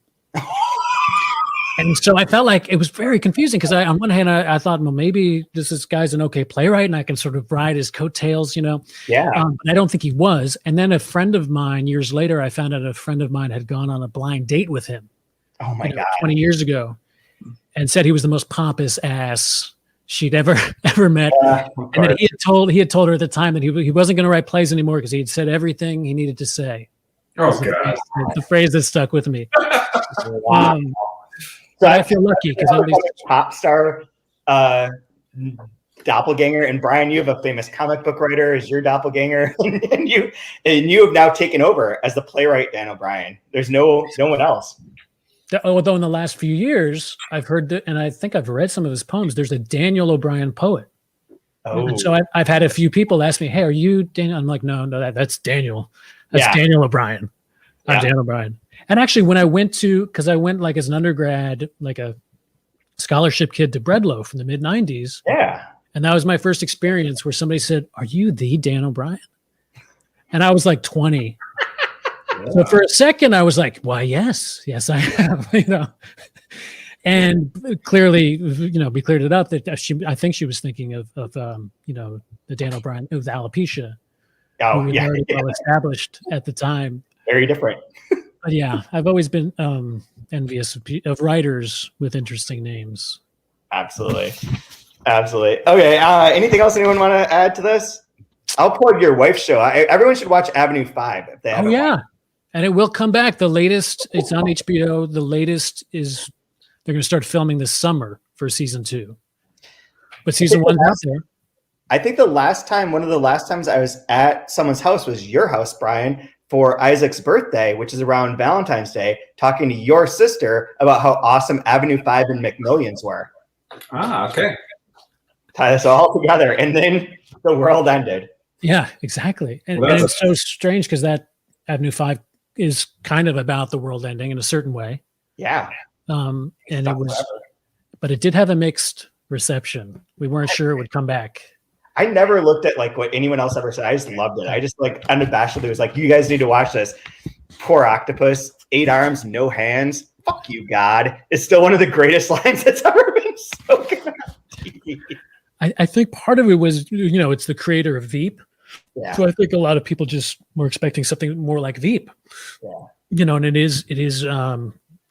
And so I felt like it was very confusing because on one hand, I thought, well, maybe this guy's an okay playwright and I can sort of ride his coattails, Yeah. But I don't think he was. And then a friend of mine, years later, I found out a friend of mine had gone on a blind date with him. Oh my God. 20 years ago, and said he was the most pompous ass she'd ever met. And then he had told her at the time that he wasn't going to write plays anymore because he had said everything he needed to say. Oh God. The phrase that stuck with me. Wow. So I feel lucky because I'm a pop star doppelganger, and Brian, you have a famous comic book writer as your doppelganger, and you have now taken over as the playwright Dan O'Brien. There's no one else. Although in the last few years, I've heard that, and I think I've read some of his poems. There's a Daniel O'Brien poet. Oh. And so I've had a few people ask me, "Hey, are you Daniel?" I'm like, "No, that's Daniel. That's Daniel O'Brien. I'm Dan O'Brien." And actually, when I went because I went like as an undergrad, like a scholarship kid to Breadloaf in the mid '90s. Yeah. And that was my first experience where somebody said, "Are you the Dan O'Brien?" And I was like 20. So for a second, I was like, "Why, yes, I am." And clearly, we cleared it up that I think she was thinking of the Dan O'Brien with alopecia. Oh, who was already well established at the time. Very different. But yeah, I've always been envious of writers with interesting names. Absolutely. Okay. Anything else anyone want to add to this? I'll plug your wife's show. Everyone should watch Avenue 5 if they haven't. Oh yeah. And it will come back. The latest, it's on HBO. The latest is they're going to start filming this summer for season 2. But season 1's out there. I think one of the last times I was at someone's house was your house, Brian, for Isaac's birthday, which is around Valentine's Day, talking to your sister about how awesome Avenue 5 and McMillions were. Ah, okay. Tie this all together. And then the world ended. Yeah, exactly. And it's so strange because that Avenue 5 is kind of about the world ending in a certain way. Yeah. And it was, but it did have a mixed reception. We weren't sure it would come back. I never looked at like what anyone else ever said. I just loved it. I just like unabashedly was like, you guys need to watch this. Poor octopus, 8 arms, no hands. Fuck you, God. It's still one of the greatest lines that's ever been spoken on TV. I think part of it was, it's the creator of Veep. Yeah. So I think a lot of people just were expecting something more like Veep. Yeah. And it is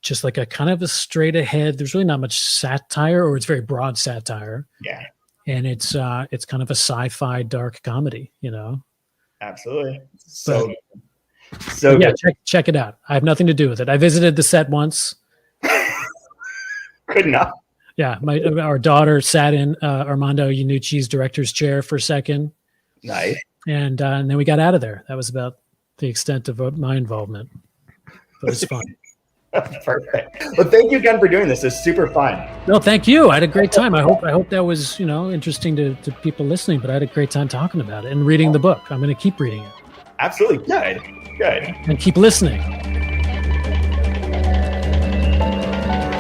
just like a kind of a straight ahead. There's really not much satire, or it's very broad satire. Yeah. And it's kind of a sci-fi dark comedy, Absolutely. So So Yeah, good. check it out. I have nothing to do with it. I visited the set once. Good enough. Yeah, our daughter sat in Armando Iannucci's director's chair for a second, Nice. and then we got out of there. That was about the extent of my involvement. But it was fun. Perfect. Well, thank you again for doing this. It's super fun. No, thank you. I had a great time. I hope that was interesting to people listening. But I had a great time talking about it and reading the book. I'm going to keep reading it. Absolutely. Good. And keep listening.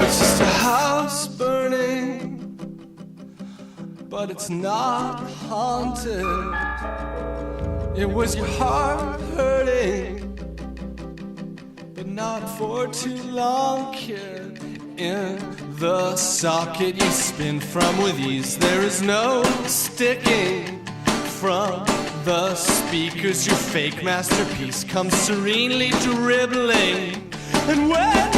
It's just a house burning, but it's not haunted. It was your heart hurting, but not for too long, kid. In the socket you spin from with ease. There is no sticking from the speakers. Your fake masterpiece comes serenely dribbling. And when